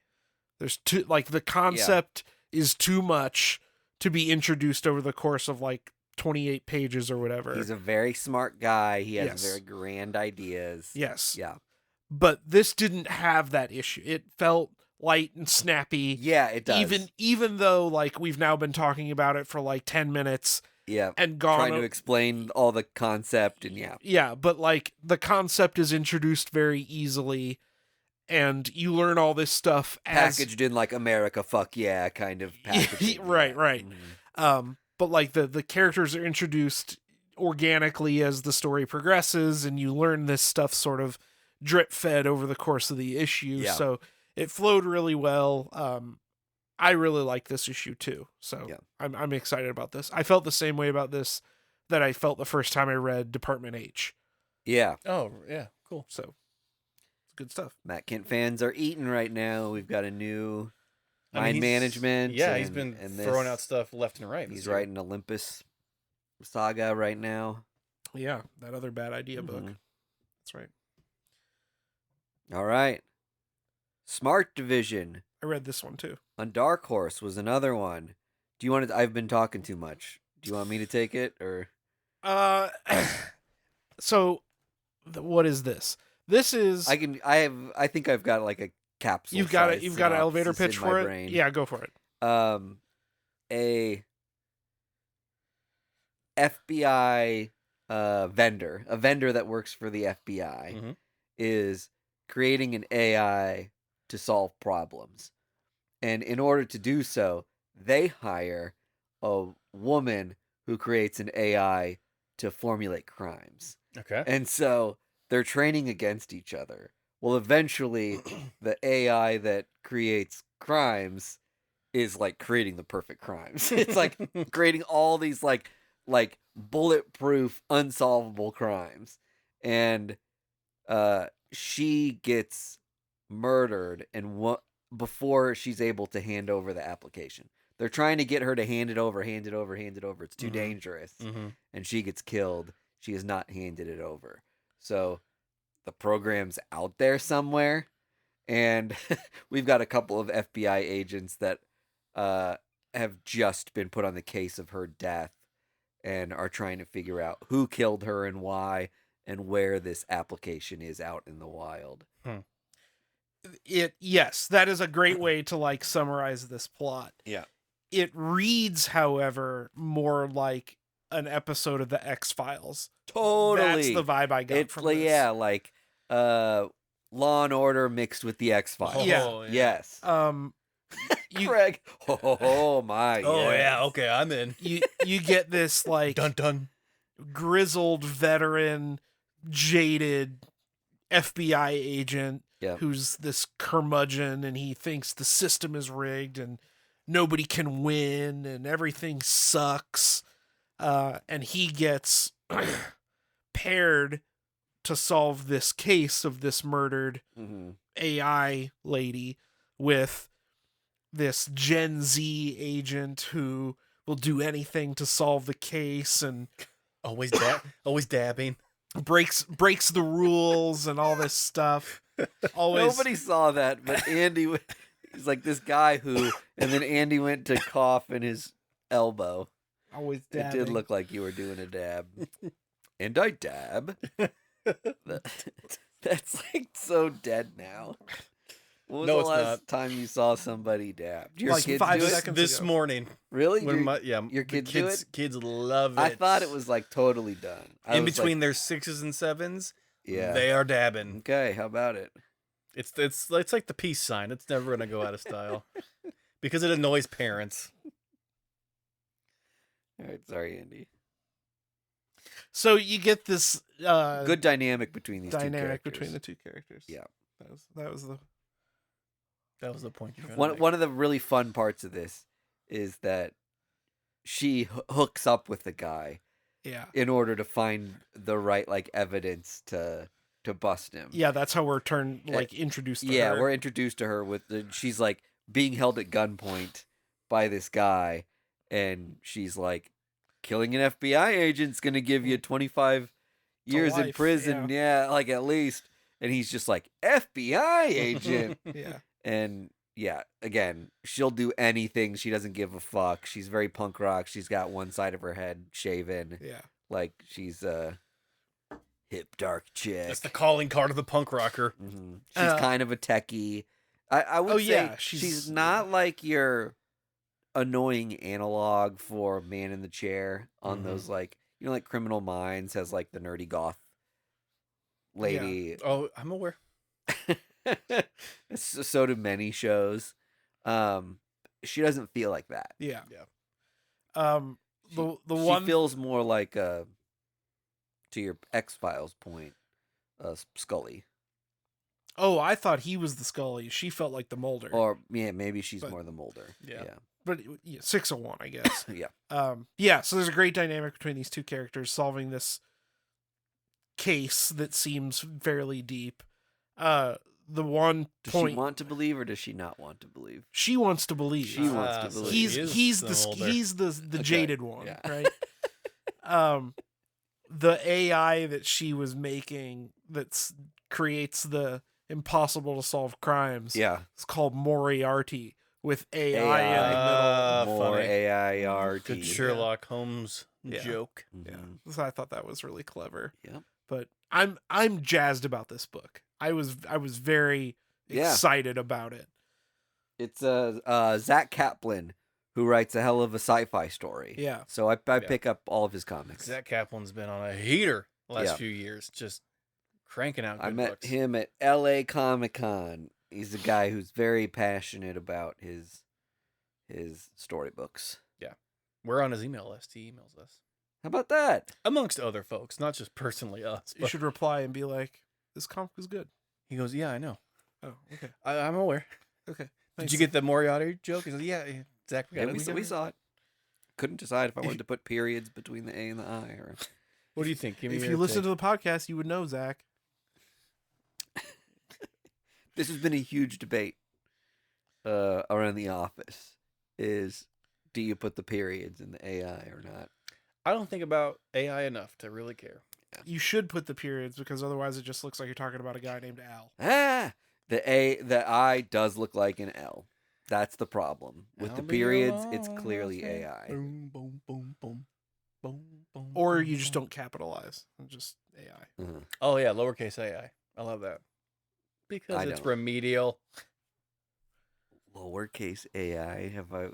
There's too, like, the concept is too much to be introduced over the course of like 28 pages or whatever. He's a very smart guy. He has Yes. very grand ideas. Yes. Yeah. But this didn't have that issue. It felt light and snappy. Yeah, it does. Even though like we've now been talking about it for like 10 minutes yeah. and gone Trying to explain all the concept and yeah. Yeah, but like the concept is introduced very easily and you learn all this stuff as Packaged in like America fuck yeah kind of packaging. Right, yeah. right. Mhm. But like the characters are introduced organically as the story progresses and you learn this stuff sort of drip fed over the course of the issue. Yeah. So it flowed really well. I really like this issue too. So Yeah. I'm excited about this. I felt the same way about this that I felt the first time I read Department H. Yeah. Oh, yeah. Cool. So it's good stuff. Matt Kint fans are eating right now. We've got a new I mean, mind he's- management. Yeah, he's and- been and throwing this- out stuff left and right. He's this year. writing Olympus Saga right now. Yeah, that other bad idea book. Mhm. That's right. All right. Smart Division I read this one too. on Dark Horse was another one. Do you want to? I've been talking too much. Do you want me to take it or? So what is this? This is I can. I think I've got like a capsule. you've got size You've got an elevator synopsis pitch in my for it. brain. Yeah, go for it. A FBI vendor, a vendor that works for the FBI, Mhm. is creating an AI to solve problems. And in order to do so, they hire a woman who creates an AI to formulate crimes. Okay. And so they're training against each other. Well, eventually, the AI that creates crimes is like creating the perfect crimes. It's like creating all these like bulletproof, unsolvable crimes. And she gets murdered and before she's able to hand over the application. They're trying to get her to hand it over. It's too Mhm. dangerous. Mm-hmm. And she gets killed. She has not handed it over. So the program's out there somewhere. And we've got a couple of FBI agents that have just been put on the case of her death and are trying to figure out who killed her and why and where this application is out in the wild. Yes, that is a great way to like summarize this plot. Yeah. It reads, however, more like an episode of the X-Files. Totally. That's the vibe I got It's from like, this. yeah, like Law and Order mixed with the X-Files. Yeah. Oh, Yes. You Craig. Oh my. Oh yes. yeah. Okay, I'm in. you get this like Dun dun. grizzled veteran, jaded FBI agent Yeah. who's this curmudgeon and he thinks the system is rigged and nobody can win and everything sucks. And he gets paired to solve this case of this murdered Mhm. AI lady with this Gen Z agent who will do anything to solve the case and Always dabbing. breaks the rules and all this stuff. Always. Nobody saw that, but Andy, he's like this guy who, and then Andy went to cough in his elbow. Always It dabbing. did look like you were doing a dab. And I dab. That's like so dead now. What was No, the it's last not. time you saw somebody dab? Do your Like kids 5 do it? seconds This ago. morning. Really? When Your the kids do it? Kids love it. I thought it was like totally done. I in was between like, their 6s and 7s. yeah. They are dabbing. Okay, how about it? It's like the peace sign. It's never gonna go out of style because it annoys parents. All right, sorry, Andy. So you get this Good dynamic between these two dynamic characters. between the two characters. Yeah. That was the That was the point. You're trying to make. One of the really fun parts of this is that she hooks up with the guy yeah. in order to find the right like evidence to bust him. Yeah, that's how we're introduced to Yeah, her. we're introduced to her with she's like being held at gunpoint by this guy, and she's like, killing an FBI agent's gonna give you 25 years in life, prison, yeah, like at least. And he's just like, FBI agent. Yeah. And yeah, again, she'll do anything. She doesn't give a fuck. She's very punk rock. She's got one side of her head shaven. Yeah. Like she's a hip dark chick. That's the calling card of the punk rocker. Mm-hmm. She's kind of a techie. I would say yeah, she's not like your annoying analog for Man in the Chair on those like like Criminal Minds has like the nerdy goth lady. Oh, I'm aware. So do many shows. She doesn't feel like that. Yeah. Yeah. The She one feels more like to your X-Files point, Scully. Oh, I thought he was the Scully. She felt like the Mulder. Or yeah, maybe she's But- more the Mulder. Yeah. But 601, I guess. Yeah. Yeah, so there's a great dynamic between these two characters solving this case that seems fairly deep. The one Does point she want to believe or does she not want to believe? she wants to believe. She wants to so believe. he's the Mulder. he's the Okay, jaded one, yeah. right? The AI that she was making creates the impossible to solve crimes. Yeah. It's called Moriarty with AI, AI. in the middle. More funny. AIRT. Good Sherlock Holmes Yeah. joke. Mhm. So I thought that was really clever. Yep. But I'm jazzed about this book. I was very Yeah. excited about it. It's Zach Kaplan who writes a hell of a sci-fi story. Yeah. So I pick up all of his comics. Zach Kaplan's been on a heater the last Yeah. few years, just cranking out good I met books. him at LA Comic-Con. He's a guy who's very passionate about his storybooks. We're on his email list. He emails us. How about that? Amongst other folks, not just personally us. You But should reply and be like, "This comic was good." he goes, yeah, I know. Oh, okay. I'm aware. Okay. Did Thanks. you get the Moriarty joke? He goes, yeah, Zach, we got Yeah, it. we saw it. Couldn't decide if I wanted to put periods between the A and the I or What do you think? Give me If your you listen take. to the podcast, you would know, Zach. This has been a huge debate around the office. Do you put the periods in the AI or not? I don't think about AI enough to really care. You should put the periods because otherwise it just looks like you're talking about a guy named Al. The I does look like an L. That's the problem. With the I'll be periods, it's alone, clearly say AI. Boom, boom, boom, boom, boom, boom. Or boom, you just boom. don't capitalize. Just AI. Uh-huh. Oh yeah, lowercase AI. I love that because I it's don't. remedial. Lowercase AI. Have I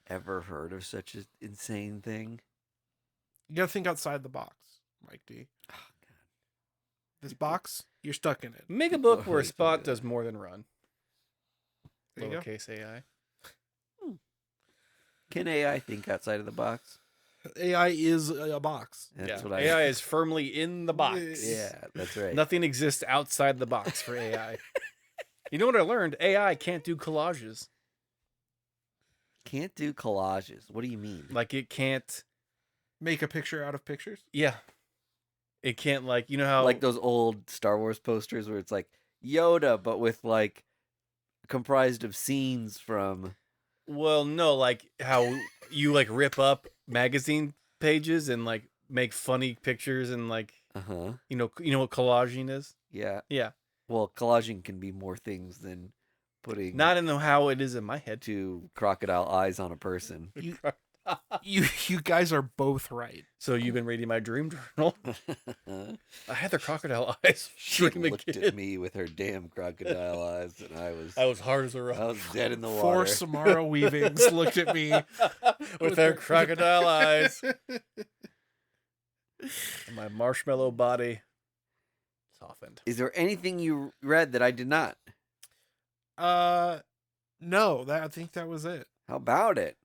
ever heard of such an insane thing? You gotta think outside the box, Mike D. Oh, God. This box, you're stuck in it. Make a book where Lowercase Spot AI. does more than run. There you go. Lowercase AI. Can AI think outside of the box? AI is a box. That's Yeah. what AI is firmly in the box. Yeah, that's right. Nothing exists outside the box for AI. You know what I learned? AI can't do collages. Can't do collages. What do you mean? Like it can't. Make a picture out of pictures. Yeah. It can't you know how Like those old Star Wars posters where it's like Yoda, but with like comprised of scenes from. Well, no, like how you rip up magazine pages and make funny pictures and like Uh-huh. you know what collaging is? Yeah. Yeah. Well, collaging can be more things than putting Not in how it is in my head. two crocodile eyes on a person. You guys are both right. So you've been reading my dream journal. I had the crocodile eyes. She dreaming looked kid. at me with her damn crocodile eyes, and I was hard as a rock. I was dead in the Four water. Samara Weavings looked at me with their crocodile eyes. And my marshmallow body softened. Is there anything you read that I did not? No, I think that was it. How about it?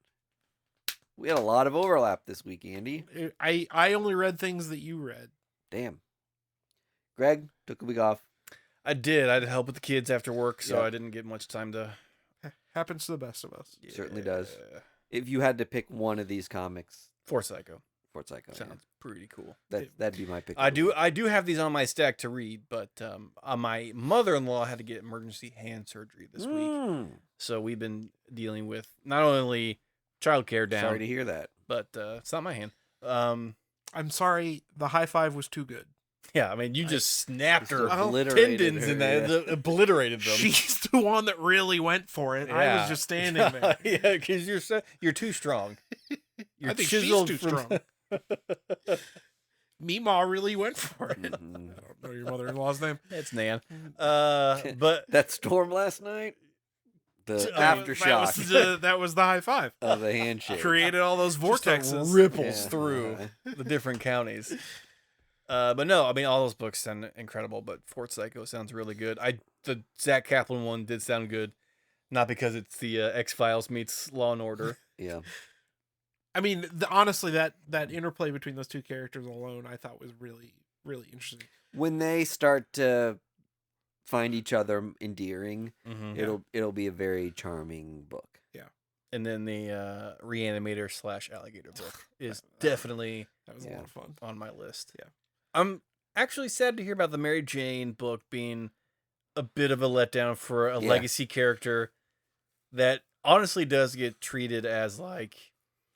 We had a lot of overlap this week, Andy. I only read things that you read. Damn. Greg took a week off. I did. I had to help with the kids after work, so Yep. I didn't get much time to. Happens to the best of us. Certainly does. If you had to pick one of these comics, For Psycho. Fort Psycho, Sounds pretty cool. that'd be my pick. I do have these on my stack to read, but my mother-in-law had to get emergency hand surgery this week, so we've been dealing with not only childcare down. Sorry to hear that. But it's not my hand. I'm sorry, the high five was too good. Yeah, I mean, you just snapped her obliterated tendons her, and that obliterated them. She's the one that really went for it. I Yeah. was just standing there. Yeah, because you're too strong. You're I think chiseled she's too from- strong. Meemaw really went for it. Mhm. I don't know your mother-in-law's name. It's Nan. But That storm last night, the That aftershock was the high five. of the handshake. Created all those just vortexes. ripples Yeah. through the different counties. But no, I mean, all those books sound incredible, but Fort Psycho sounds really good. The Zach Kaplan one did sound good, not because it's the X-Files meets Law and Order. Yeah. I mean, honestly, that interplay between those two characters alone, I thought was really, really interesting. When they start to find each other endearing, Mm-hmm. it'll be a very charming book. And then the Reanimator / Alligator book is definitely That was a lot of fun. on my list. Yeah. I'm actually sad to hear about the Mary Jane book being a bit of a letdown for a Yeah. legacy character that honestly does get treated as like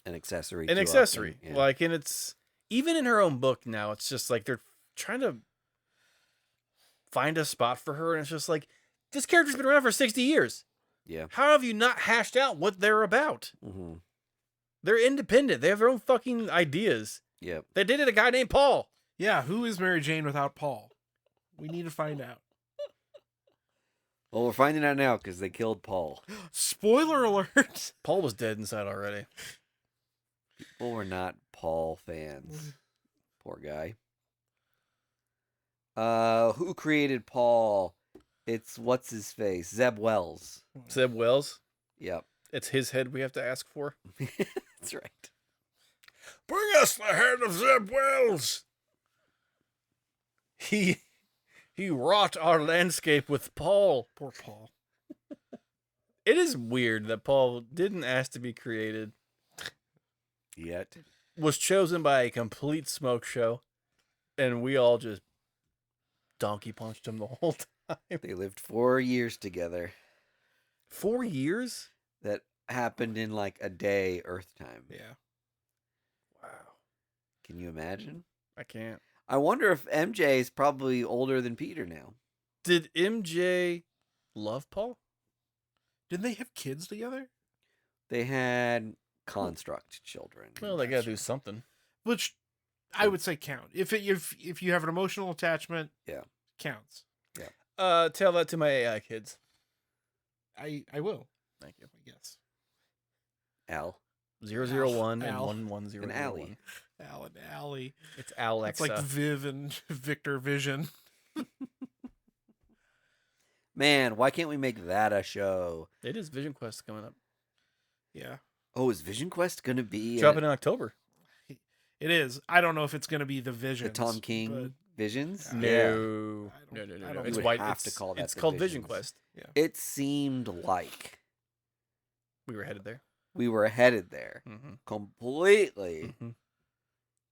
An accessory. an too accessory. often, yeah. Like, and it's even in her own book now, it's just like they're trying to find a spot for her, and it's just like this character's been around for 60 years. Yeah. How have you not hashed out what they're about? Mm-hmm. They're independent. They have their own fucking ideas. Yep. They dated a guy named Paul. Yeah, who is Mary Jane without Paul? We need to find out. Well, we're finding out now because they killed Paul. Spoiler alert. Paul was dead inside already. People were not Paul fans. Poor guy. Who created Paul? It's what's his face? Zeb Wells. Zeb Wells. Yep. It's his head we have to ask for. That's right. Bring us the head of Zeb Wells. He wrought our landscape with Paul. Poor Paul. It is weird that Paul didn't ask to be created, Yet. was chosen by a complete smoke show, and we all just donkey punched him the whole time. They lived 4 years together. 4 years? That happened in like a day Earth time. Yeah. Wow. Can you imagine? I can't. I wonder if MJ is probably older than Peter now. Did MJ love Paul? Didn't they have kids together? They had construct children. Well, they gotta do something. Which I would say count. If you have an emotional attachment, Yeah. counts. Tell that to my AI kids. I will, Thank you. I guess. Al. 001 and Al. 11001. And Allie. Al and Allie. It's Alexa. It's like Viv and Victor Vision. Man, why can't we make that a show? It is Vision Quest coming up. Yeah, Oh, is Vision Quest going to be Dropping in October. it is. I don't know if it's going to be the Vision. the Tom King Visions? Yeah. No. I don't- I No. don't It's would white. have It's, to call that it's the called Vision Visions. Quest. It seemed like We were headed there. we were headed there Mm-hmm. completely Mm-hmm.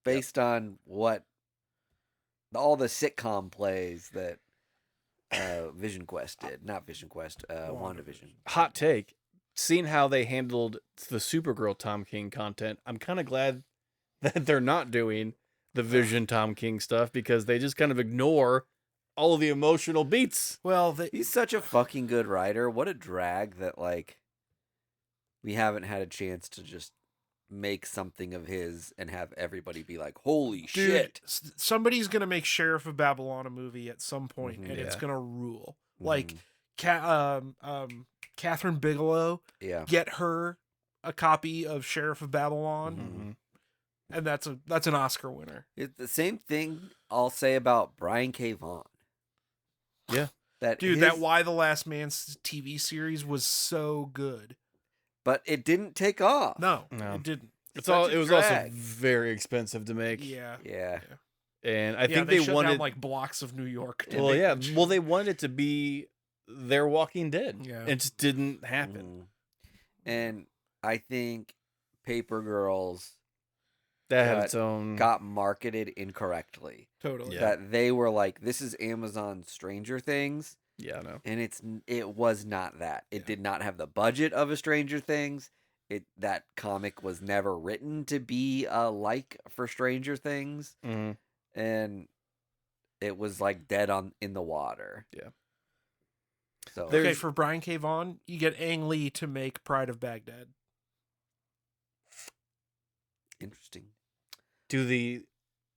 based on what all the sitcom plays that Vision Quest did. Not Vision Quest, WandaVision. Hot take. Seeing how they handled the Supergirl Tom King content, I'm kind of glad that they're not doing the Vision Tom King stuff because they just kind of ignore all of the emotional beats. Well, He's such a fucking good writer. What a drag that like we haven't had a chance to just make something of his and have everybody be like, "Holy shit!" Somebody's gonna make Sheriff of Babylon a movie at some point, Mhm, and it's yeah. gonna rule. Mhm. Like, Catherine Bigelow, Yeah. get her a copy of Sheriff of Babylon, Mhm. and that's an Oscar winner. It's the same thing I'll say about Brian K. Vaughan. Yeah. That Dude, his, that Why the Last Man TV series was so good. but it didn't take off. No, No. it didn't. It Such a was also drag. very expensive to make. Yeah. Yeah. And I think they they shut wanted down like blocks of New York. to well, make yeah. that shit. Well, they wanted it to be their Walking Dead. Yeah. It just didn't happen. And I think Paper Girls That had Got- its own. got marketed incorrectly. Totally. Yeah. That they were like, "This is Amazon Stranger Things," Yeah, no. and it was not that. It Yeah. did not have the budget of a Stranger Things. That comic was never written to be like for Stranger Things, hmm and it was like dead in the water. Yeah. So Okay, There's- for Brian K. Vaughan, you get Ang Lee to make Pride of Baghdad. interesting.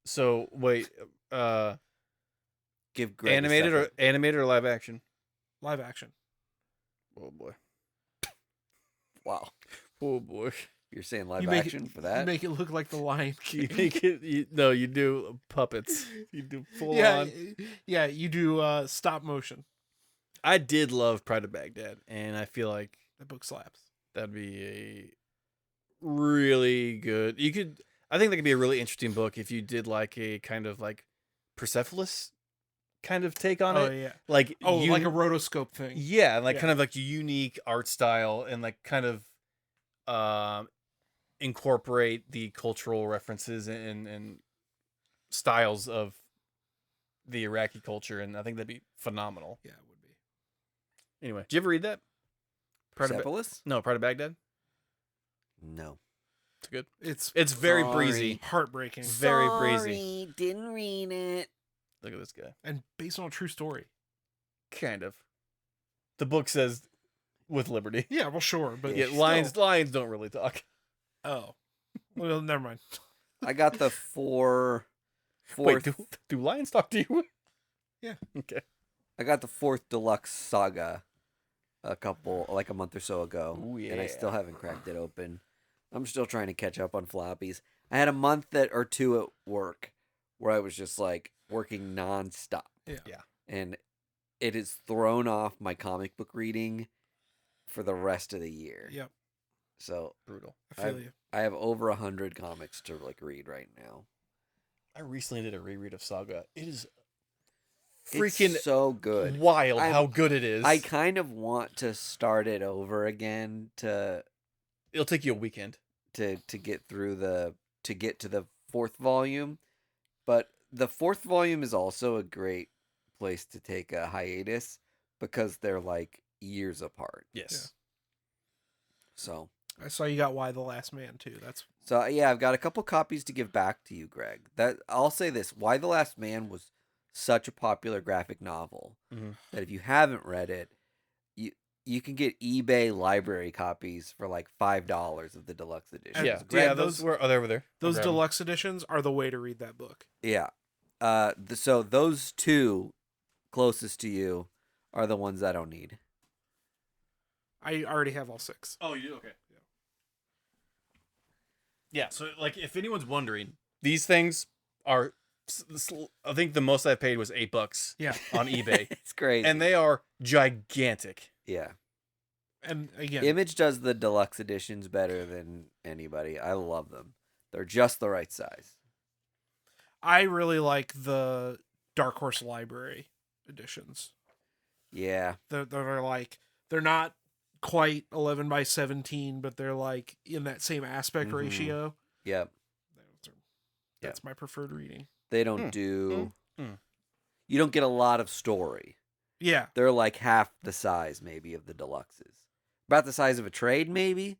So wait, Give Greg a animated or live action? Live action. Oh boy. Wow. Oh boy. You're saying live You make action it, for that? You make it look like the Lion You King. make it. You do puppets. You do full yeah, on. yeah, you do stop motion. I did love Pride of Baghdad, and I feel like That book slaps. that'd be a really good. I think that could be a really interesting book if you did like a kind of like Persepolis kind of take on Oh it. yeah. Like Like a rotoscope thing. yeah, like Yeah. kind of like unique art style and like kind of incorporate the cultural references and styles of the Iraqi culture, and I think that'd be phenomenal. Yeah, it would be. Anyway, did you ever read that? Persepolis? Pride of Baghdad. No. It's good. It's very Sorry. breezy. heartbreaking Very breezy. Didn't read it. Look at this guy. and based on a true story. Kind of. The book says with liberty. Yeah, well, sure, but Yeah, lions don't really talk. Oh, well, never mind. I got the fourth. Wait, do lions talk to you? Yeah. Okay. I got the fourth deluxe saga like a month or so ago. Ooh, And I yeah. still haven't cracked it open. I'm still trying to catch up on floppies. I had a month or two at work where I was just like working nonstop. Yeah. And it has thrown off my comic book reading for the rest of the year. Yep. So Brutal. I feel you. I have over 100 comics to like read right now. I recently did a reread of Saga. It is It's freaking so good. wild I'm- how good it is. I kind of want to start it over again to It'll take you a weekend. get through to get to the fourth volume, but the fourth volume is also a great place to take a hiatus because they're like years apart. Yes. So I saw you got Why the Last Man too. That's yeah, I've got a couple copies to give back to you, Greg. That I'll say this: Why the Last Man was such a popular graphic novel Mhm. that if you haven't read it, you can get eBay library copies for like $5 of the deluxe edition. And Yeah. Greg, Yeah. Those were. Oh, they're over there. those I'll grab 'em. deluxe editions are the way to read that book. Yeah. So those two closest to you are the ones I don't need. I already have all 6. Oh, you do? Okay. Yeah. So, like, if anyone's wondering, these things are. I think the most I paid was $8 Yeah. on eBay, It's crazy. and they are gigantic. yeah. And again, Image does the deluxe editions better than anybody. I love them. They're just the right size. I really like the Dark Horse Library editions. Yeah. They're like they're not quite 11 by 17, but they're like in that same aspect Mhm. ratio. Yep. That's my preferred reading. They don't do. Hmm. You don't get a lot of story. Yeah, They're like half the size, maybe, of the deluxes. About the size of a trade, maybe.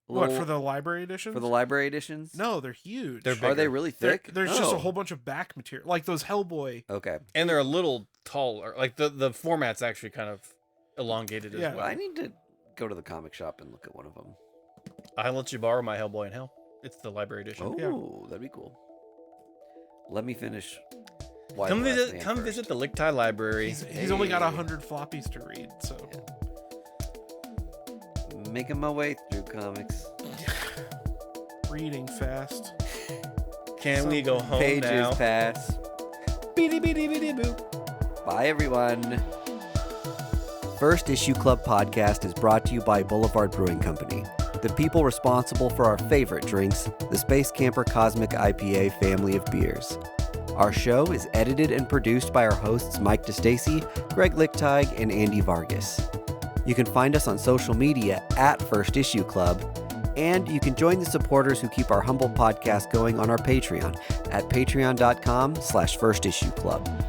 A What, for the library editions? For the library editions? No, they're huge. They're Are bigger. they really thick? There's just a Oh. whole bunch of back material, like those Hellboy. Okay. And they're a little taller. Like the format's actually kind of elongated as Yeah. well. I need to go to the comic shop and look at one of them. I'll let you borrow my Hellboy in Hell. It's the library edition. Oh, that'd be cool. Let me finish. Why Come the Last visit. Man Come first. visit the Lichtai Library. He's only got 100 floppies to read, so. Making my way through comics. Reading fast. Can we go home Pages now? pass. Beady beady beady boo. Bye, everyone. First Issue Club podcast is brought to you by Boulevard Brewing Company, the people responsible for our favorite drinks, the Space Camper Cosmic IPA family of beers. Our show is edited and produced by our hosts Mike DeStacy, Greg Lichtig, and Andy Vargas. You can find us on social media at First Issue Club, and you can join the supporters who keep our humble podcast going on our Patreon at patreon.com/firstissueclub.